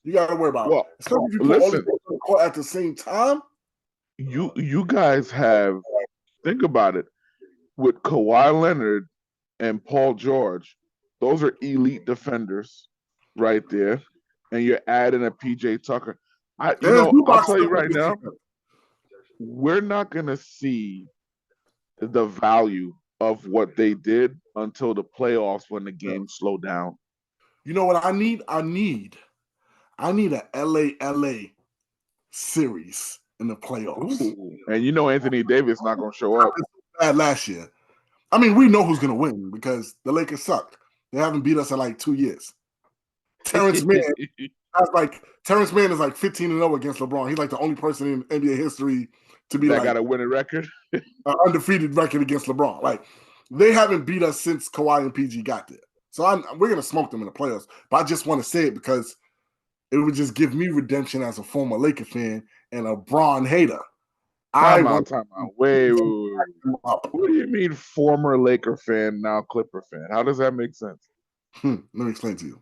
You gotta worry about it. Especially if you put all the court at the same time. You guys have, think about it, with Kawhi Leonard and Paul George, those are elite defenders right there. And you're adding a PJ Tucker. I'll tell you right now, we're not gonna see the value of what they did until the playoffs when the game slowed down. You know what I need? I need a LA series in the playoffs. Ooh. And you know Anthony Davis not gonna show up. Bad last year. I mean, we know who's gonna win because the Lakers suck. They haven't beat us in like 2 years. Terrence Mann is like 15-0 against LeBron. He's like the only person in NBA history to be got a winning record, undefeated record against LeBron. Like they haven't beat us since Kawhi and PG got there. So we're gonna smoke them in the playoffs. But I just want to say it because it would just give me redemption as a former Laker fan and a Bron hater. Time out. Wait. Up. What do you mean former Laker fan, now Clipper fan? How does that make sense? Let me explain to you.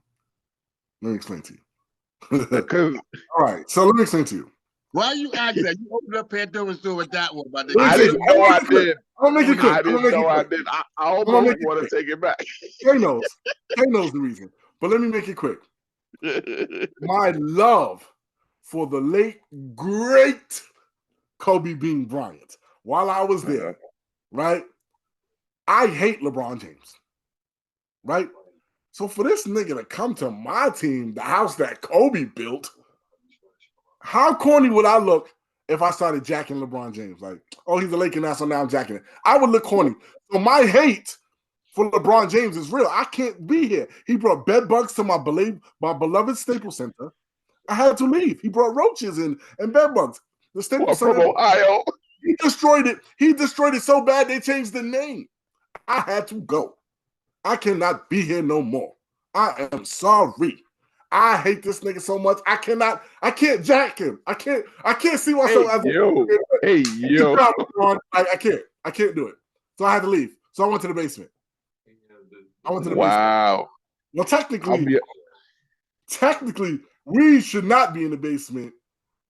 Because all right, so let me explain to you. Why you ask that? You opened up Pandora's door with that one, but I didn't know I did. I'll make it quick. I didn't know I did. I almost want to take it back. Kay knows the reason, but let me make it quick. My love for the late great Kobe Bean Bryant, while I was there, right? I hate LeBron James, right? So for this nigga to come to my team, the house that Kobe built, how corny would I look if I started jacking LeBron James? Like, oh, he's a Laker now, so now I'm jacking it. I would look corny. So my hate for LeBron James is real. I can't be here. He brought bed bugs to my beloved Staples Center. I had to leave. He brought roaches and bed bugs. The Staples Center from Ohio. He destroyed it. He destroyed it so bad they changed the name. I had to go. I cannot be here no more. I am sorry. I hate this nigga so much. I can't jack him. I can't see myself as yo. I can't do it. So I had to leave. So I went to the basement. Wow. Well, technically, we should not be in the basement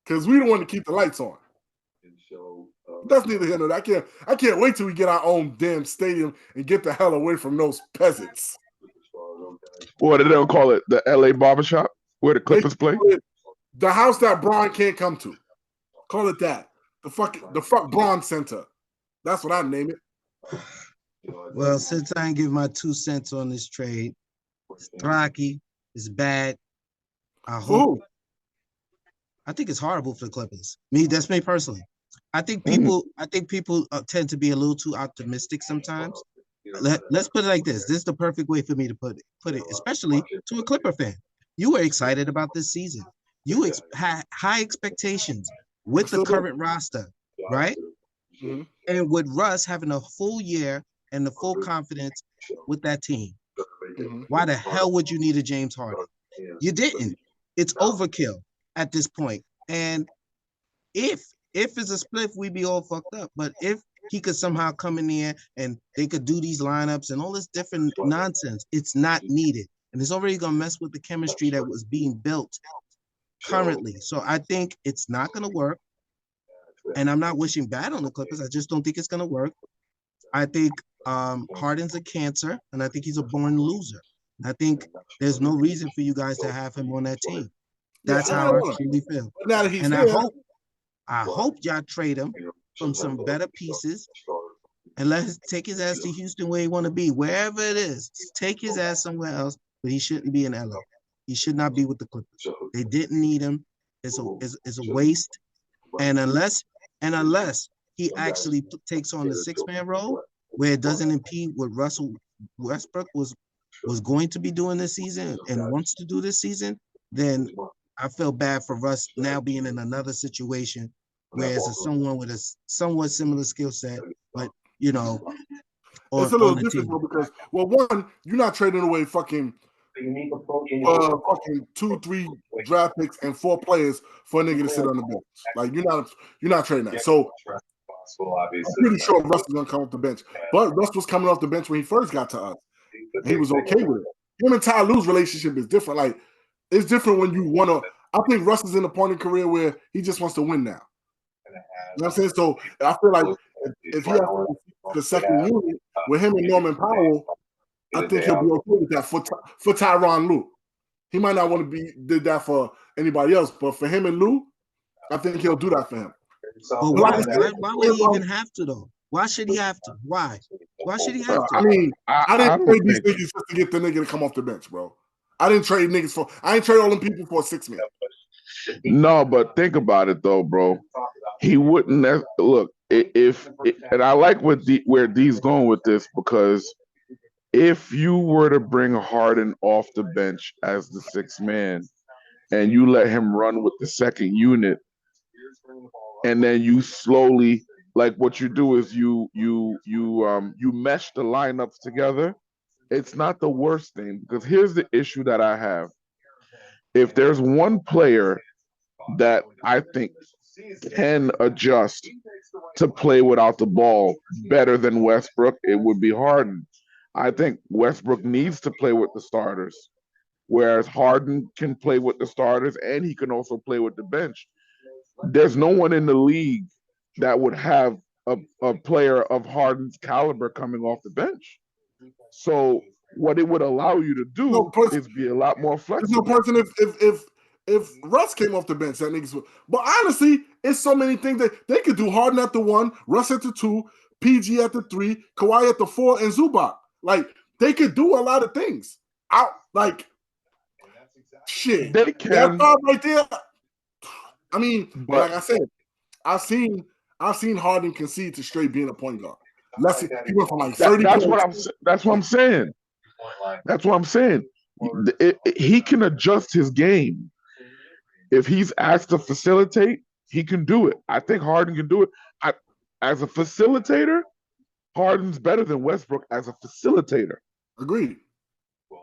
because we don't want to keep the lights on. That's neither here nor there. I can't wait till we get our own damn stadium and get the hell away from those peasants. What do they call it? The LA barbershop where the Clippers play? The house that Bron can't come to. Call it that. The fuck Bron Center. That's what I name it. Well, since I ain't give my 2 cents on this trade, Straki is bad. I think it's horrible for the Clippers. That's me personally. I think people tend to be a little too optimistic sometimes. Let's put it like this. This is the perfect way for me to put it, especially to a Clipper fan. You were excited about this season. You had high expectations with the current roster, right? Mm-hmm. And with Russ having a full year and the full confidence with that team. Mm-hmm. Why the hell would you need a James Harden? You didn't. It's overkill at this point. And if it's a split, we'd be all fucked up. But if he could somehow come in there and they could do these lineups and all this different nonsense, it's not needed. And it's already going to mess with the chemistry that was being built currently. So I think it's not going to work. And I'm not wishing bad on the Clippers. I just don't think it's going to work. I think Harden's a cancer, and I think he's a born loser. I think there's no reason for you guys to have him on that team. That's how I truly feel. Now that he's and here, I hope y'all trade him from some better pieces and let him take his ass to Houston where he want to be, wherever it is. Take his ass somewhere else, but he shouldn't be in LA. He should not be with the Clippers. They didn't need him. It's a waste. And unless he actually takes on the 6-man role where it doesn't impede what Russell Westbrook was going to be doing this season and wants to do this season, then I feel bad for Russ now being in another situation where it's someone with a somewhat similar skill set, but it's a little different though because, well, one, you're not trading away fucking 2-3 draft picks and 4 players for a nigga to sit on the bench. Like you're not trading that. So I'm pretty sure Russ is gonna come off the bench. But Russ was coming off the bench when he first got to us. He was okay with it. Him and Ty Lue's relationship is different. Like it's different when you wanna. I think Russ is in a point in career where he just wants to win now. You know what I'm saying? So I feel like if he has the second unit with him and Norman Powell, I think he'll be okay with that for Tyronn Lue. He might not want to did that for anybody else, but for him and Lue, I think he'll do that for him. But why would he even have to though? Why should he have to? Why should he have to? I mean, I didn't trade these niggas just to get the nigga to come off the bench, bro. I didn't trade niggas I ain't trade all them people for a 6-man. No, but think about it though, bro. He wouldn't have, look and I like where D's going with this because if you were to bring Harden off the bench as the 6th man and you let him run with the second unit, and then you slowly, like what you do is you mesh the lineups together. It's not the worst thing because here's the issue that I have. If there's one player that I think can adjust to play without the ball better than Westbrook, it would be Harden. I think Westbrook needs to play with the starters, whereas Harden can play with the starters and he can also play with the bench. There's no one in the league that would have a player of Harden's caliber coming off the bench. So what it would allow you to do is be a lot more flexible. There's no person if Russ came off the bench, that niggas would. But honestly, it's so many things that they could do. Harden at the 1, Russ at the 2, PG at the 3, Kawhi at the 4, and Zubac. Like they could do a lot of things. Out like shit. They can. That 5 right there. I mean, like I said, I've seen Harden concede to straight being a point guard. He went from like 30. That's what I'm saying. That's what I'm saying. He can adjust his game. If he's asked to facilitate, he can do it. I think Harden can do it. As a facilitator, Harden's better than Westbrook as a facilitator. Agreed.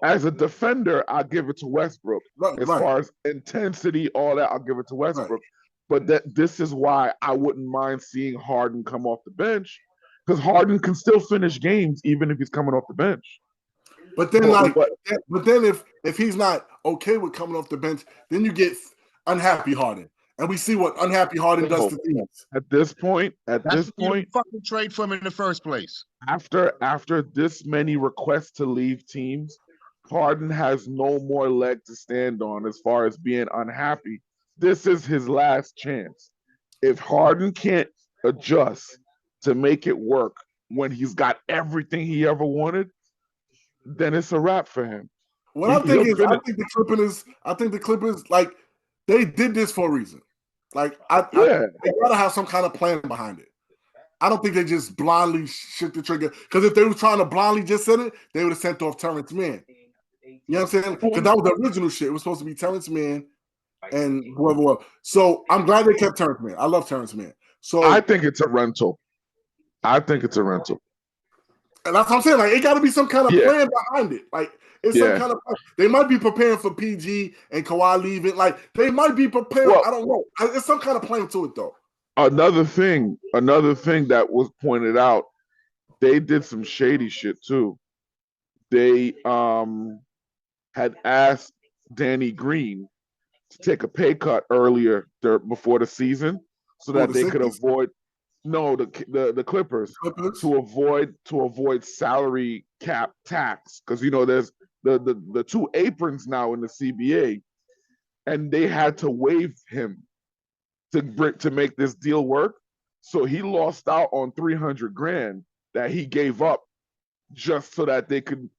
As a defender, I'll give it to Westbrook. As far as intensity, all that, I'll give it to Westbrook. But this is why I wouldn't mind seeing Harden come off the bench, because Harden can still finish games even if he's coming off the bench. But then, if he's not okay with coming off the bench, then you get unhappy Harden, and we see what unhappy Harden does to teams. At this point, fucking trade for him in the first place. After this many requests to leave teams, Harden has no more leg to stand on as far as being unhappy. This is his last chance. If Harden can't adjust to make it work when he's got everything he ever wanted, then it's a wrap for him. What I think the Clippers, like, they did this for a reason. Like, they gotta have some kind of plan behind it. I don't think they just blindly shook the trigger. Because if they were trying to blindly just send it, they would have sent off Terrence Mann. You know what I'm saying? Because that was the original shit. It was supposed to be Terrence Mann and whoever else. So I'm glad they kept Terrence Mann. I love Terrence Mann. So I think it's a rental. And that's what I'm saying. Like, it got to be some kind of plan behind it. Like, it's some kind of plan. They might be preparing for PG and Kawhi leaving. Like, they might be preparing. I don't know. It's some kind of plan to it, though. Another thing that was pointed out, they did some shady shit too. They had asked Danny Green to take a pay cut earlier before the season so that they could avoid the Clippers to avoid salary cap tax, because there's the 2 aprons now in the CBA, and they had to waive him to make this deal work. So he lost out on $300,000 that he gave up just so that they could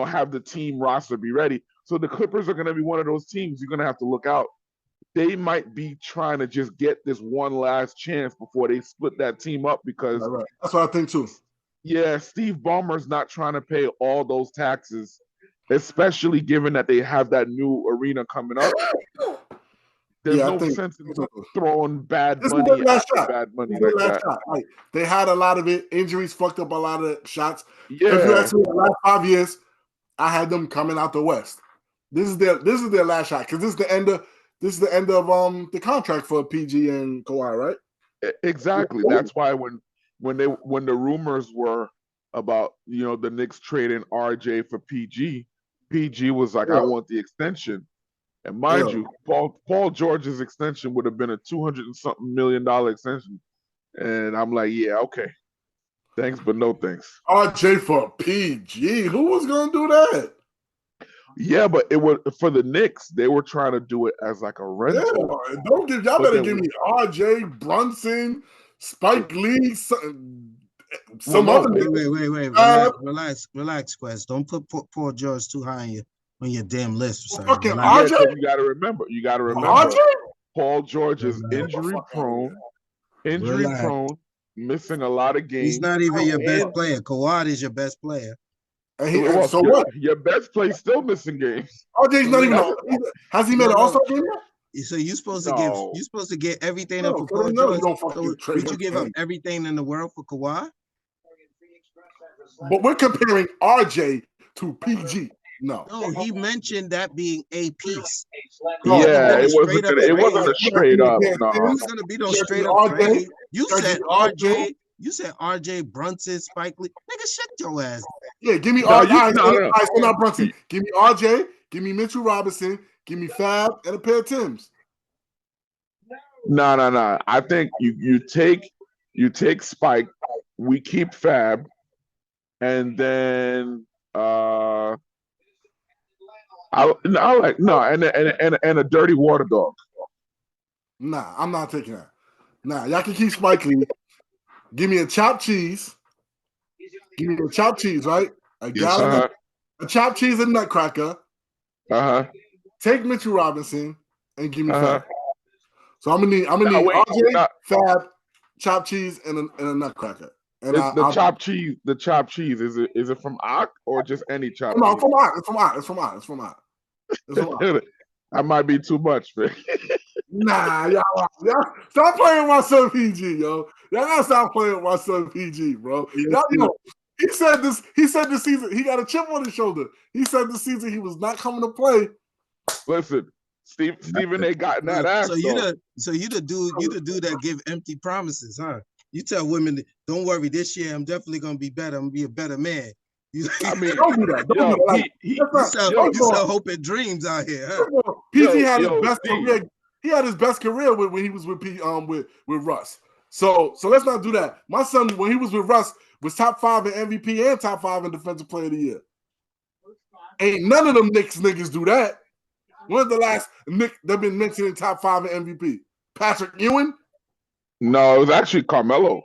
have the team roster be ready. So the Clippers are going to be one of those teams you're going to have to look out. They might be trying to just get this one last chance before they split that team up, because that's what I think too. Yeah, Steve Ballmer's not trying to pay all those taxes, especially given that they have that new arena coming up. There's no sense in throwing bad money after bad money like that. Like, they had a lot of it. Injuries fucked up a lot of shots. Yeah. If you ask me, the last 5 years, I had them coming out the West. This is their last shot, because this is the end of the contract for PG and Kawhi, right? Exactly. That's why when the rumors were about the Knicks trading RJ for PG was like, I want the extension. And mind you, Paul George's extension would have been a $200-something million extension. And I'm like, yeah, okay. Thanks, but no thanks. RJ for PG? Who was going to do that? Yeah, but it was for the Knicks. They were trying to do it as like a rental. Yeah, y'all better give me RJ, Brunson, Spike Lee, some other. Wait. Relax, Quest. Don't put Paul George too high on your damn list. Fucking RJ. You got to remember. RJ? Paul George is injury prone, missing a lot of games. He's not even your best player. Kawhi is your best player. And so what? Your best player still missing games. RJ's not even. Has he made an All-Star game yet? So you're supposed to get everything up for Paul George. Would you give up everything in the world for Kawhi? But we're comparing RJ to PG. No. No, he mentioned that being a piece. Yeah, It it wasn't. It wasn't a straight up. No. It's gonna be no straight up trade. You said RJ. You said RJ Brunson, Spike Lee. Nigga, shut your ass. Yeah, give me No, RJ. no. So now Brunson. Give me RJ. Give me Mitchell Robinson. Give me Fab and a pair of Timbs. No. I think you take Spike. We keep Fab, and then and a dirty water dog. Nah, I'm not taking that. Nah, y'all can keep Spike Lee. Give me a chopped cheese. Give me a chopped cheese, right? A gallon a chopped cheese and nutcracker. Take Mitchell Robinson and give me Fab. So I'm gonna need RJ, Fab, chopped cheese, and a nutcracker. And the chopped cheese. The chopped cheese is it from Ock or just any chopped cheese? No, from Ock. It's from Ock. That might be too much, man. Nah, y'all stop playing with my son PG, yo. Y'all gotta stop playing with my son PG, bro. Y'all know. He said this season he got a chip on his shoulder. He said this season he was not coming to play. Listen, Stephen ain't gotten that ass. So you the dude that give empty promises, huh? You tell women, don't worry, this year I'm definitely gonna be better. I'm gonna be a better man. I mean, don't do that. Don't do that. You sell hope and dreams out here, huh? PG had his best career. He had his best career when he was with Russ. So let's not do that. My son, when he was with Russ, was top 5 in MVP and top 5 in Defensive Player of the Year. Ain't none of them Knicks niggas do that. When's the last Knick that been mentioned in top 5 in MVP? Patrick Ewing? No, it was actually Carmelo.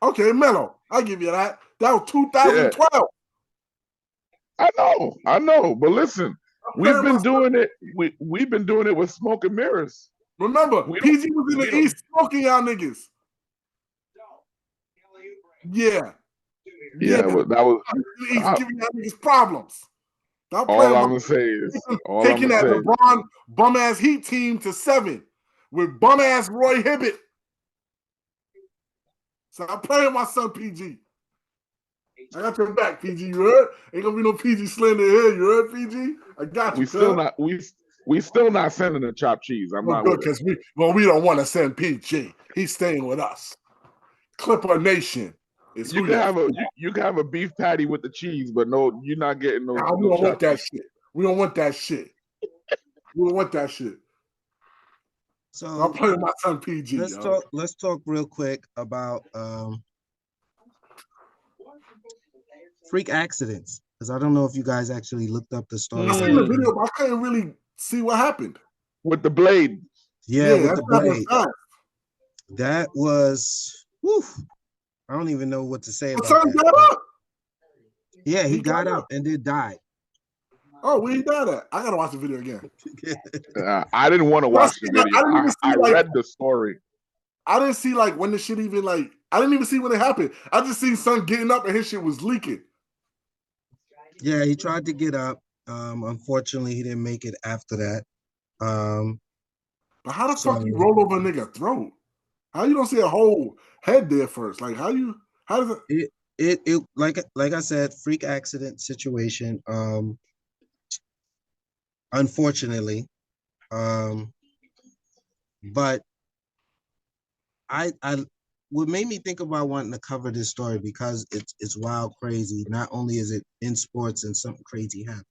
Okay, Melo. I'll give you that. That was 2012. Yeah. I know. But listen, we've been doing it. We've been doing it with smoke and mirrors. Remember, PG was in the East smoking y'all niggas. Yeah. But that was giving y'all niggas problems. All I'm gonna say is taking that LeBron bum ass Heat team to 7 with bum ass Roy Hibbert. So I'm playing my son PG. I got your back, PG. You heard? Ain't gonna be no PG slander here. You heard, PG? I got you. We still not sending the chopped cheese. I'm not good because we don't want to send PG. He's staying with us. Clipper Nation. You can have a beef patty with the cheese, but no, you're not getting no. We don't want that shit. We don't want that shit. We don't want that shit. So I'm playing my son PG. Let's talk real quick about freak accidents, because I don't know if you guys actually looked up the story. I seen the video, but I couldn't really see what happened with the blade. Yeah, with the blade. That was. Whew, I don't even know what to say about that. Yeah, he got up and then died. Oh, where he died at? I gotta watch the video again. I didn't want to watch the video. I read the story. I didn't see when the shit even I didn't even see when it happened. I just seen son getting up and his shit was leaking. Yeah, he tried to get up. Unfortunately, he didn't make it after that. But how the fuck you roll over a nigga throat? How you don't see a whole head there first? How does it like I said, freak accident situation. Unfortunately, but I what made me think about wanting to cover this story, because it's wild, crazy. Not only is it in sports and something crazy happened,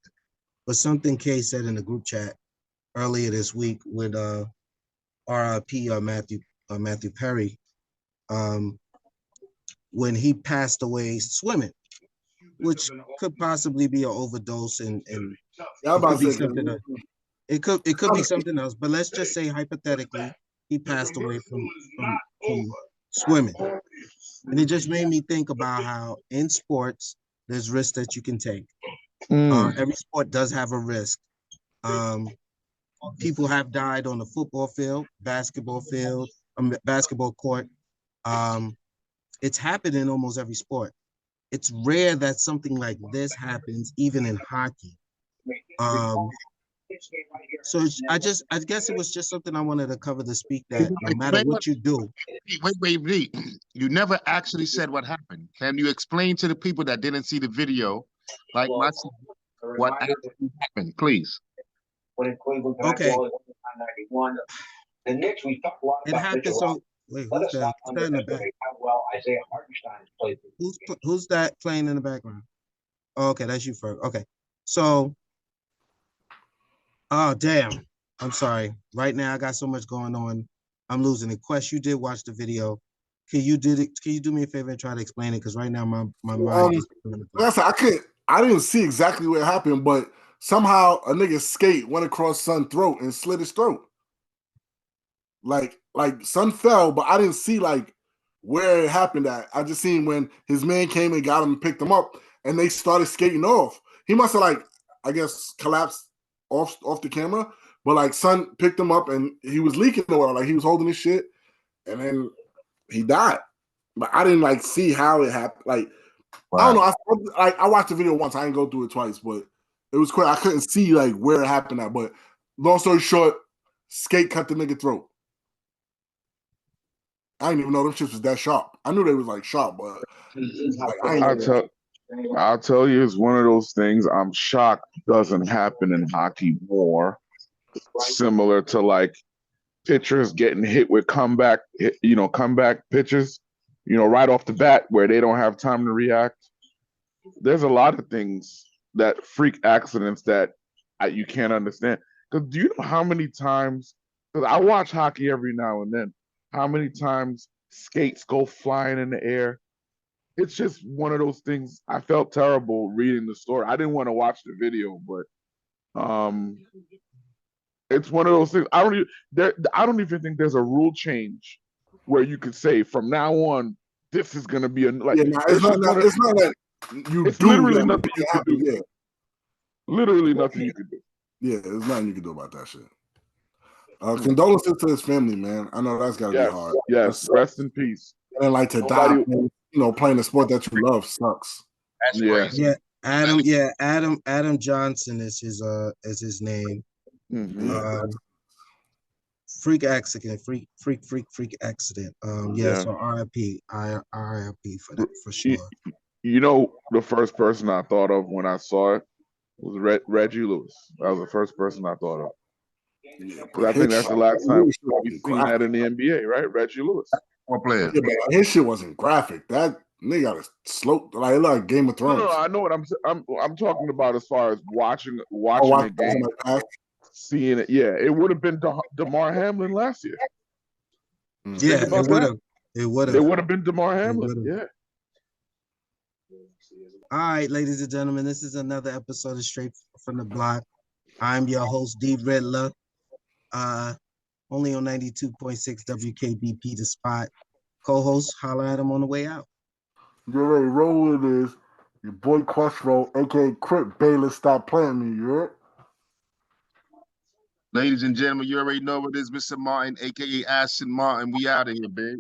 but something Kay said in the group chat earlier this week with RIP Matthew Perry, when he passed away swimming, which could possibly be an overdose, and it could be something else. But let's just say hypothetically, he passed away from swimming, and it just made me think about how in sports there's risks that you can take. Every sport does have a risk. People have died on the football field, basketball court. It's happened in almost every sport. It's rare that something like this happens, even in hockey. So I guess it was just something I wanted to cover to speak, that no matter what you do. Wait. You never actually said what happened. Can you explain to the people that didn't see the video, like myself, What actually happened, please? Okay. The Knicks, we talked a lot It about happened. Mitchell So Robinson. wait, Let who's us that? not Who's that in the back? underestimate how well Isaiah Hartenstein has played. Who's that playing in the background? Oh, okay, that's you, Ferg. Okay, so, oh damn, I'm sorry. Right now, I got so much going on. I'm losing it. Quest, you did watch the video. Can you do me a favor and try to explain it? Because right now, my mind is. That's I didn't see exactly what happened, but somehow a nigga skate went across Son's throat and slit his throat. Like Son fell, but I didn't see like where it happened at. I just seen when his man came and got him and picked him up, and they started skating off. He must have I guess collapsed off the camera, but like Son picked him up and he was leaking or whatever. Like he was holding his shit, and then he died. But I didn't see how it happened. Like I don't know. I watched the video once. I didn't go through it twice, but it was quick. I couldn't see where it happened at. But long story short, skate cut the nigga throat. I didn't even know them shits was that sharp. I knew they was sharp, but I'll tell you, it's one of those things I'm shocked doesn't happen in hockey more. Similar to pitchers getting hit with comeback pitches, right off the bat where they don't have time to react. There's a lot of things that freak accidents that you can't understand. Because do you know how many times? Because I watch hockey every now and then. How many times skates go flying in the air? It's just one of those things. I felt terrible reading the story. I didn't want to watch the video, but it's one of those things. I don't even think there's a rule change where you could say from now on this is going to be it's not that you it's do literally that nothing you could do. Yeah. Literally nothing you could do. Yeah, there's nothing you can do about that shit. Condolences to his family, man. I know that's got to be hard. Yes, rest in peace. And to die, playing the sport that you love sucks. That's crazy. Yeah, Adam Johnson is his name. Mm-hmm. Freak accident. So RIP for sure. The first person I thought of when I saw it was Reggie Lewis. That was the first person I thought of. Yeah, I think that's the last time we've seen that in the NBA, right? Reggie Lewis. One player. Yeah, but his shit wasn't graphic. That nigga got a slope like Game of Thrones. No, I know what I'm talking about as far as watching the game, seeing it. Yeah, it would have been DeMar Hamlin last year. Yeah, it would have been DeMar Hamlin. Yeah. All right, ladies and gentlemen, this is another episode of Straight from the Block. I'm your host, D. Riddler. Only on 92.6 WKBP The Spot. Co-host, holler at him on the way out. You already roll with this. Your boy Questro, aka Crip Bayless, stop playing me, you heard? Ladies and gentlemen, you already know what it is, Mr. Martin, aka Aston Martin. We out of here, babe.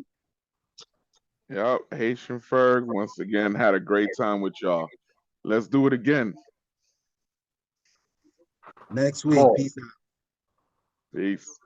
Yep, Haitian Ferg once again had a great time with y'all. Let's do it again. Next week. Peace out. Peace.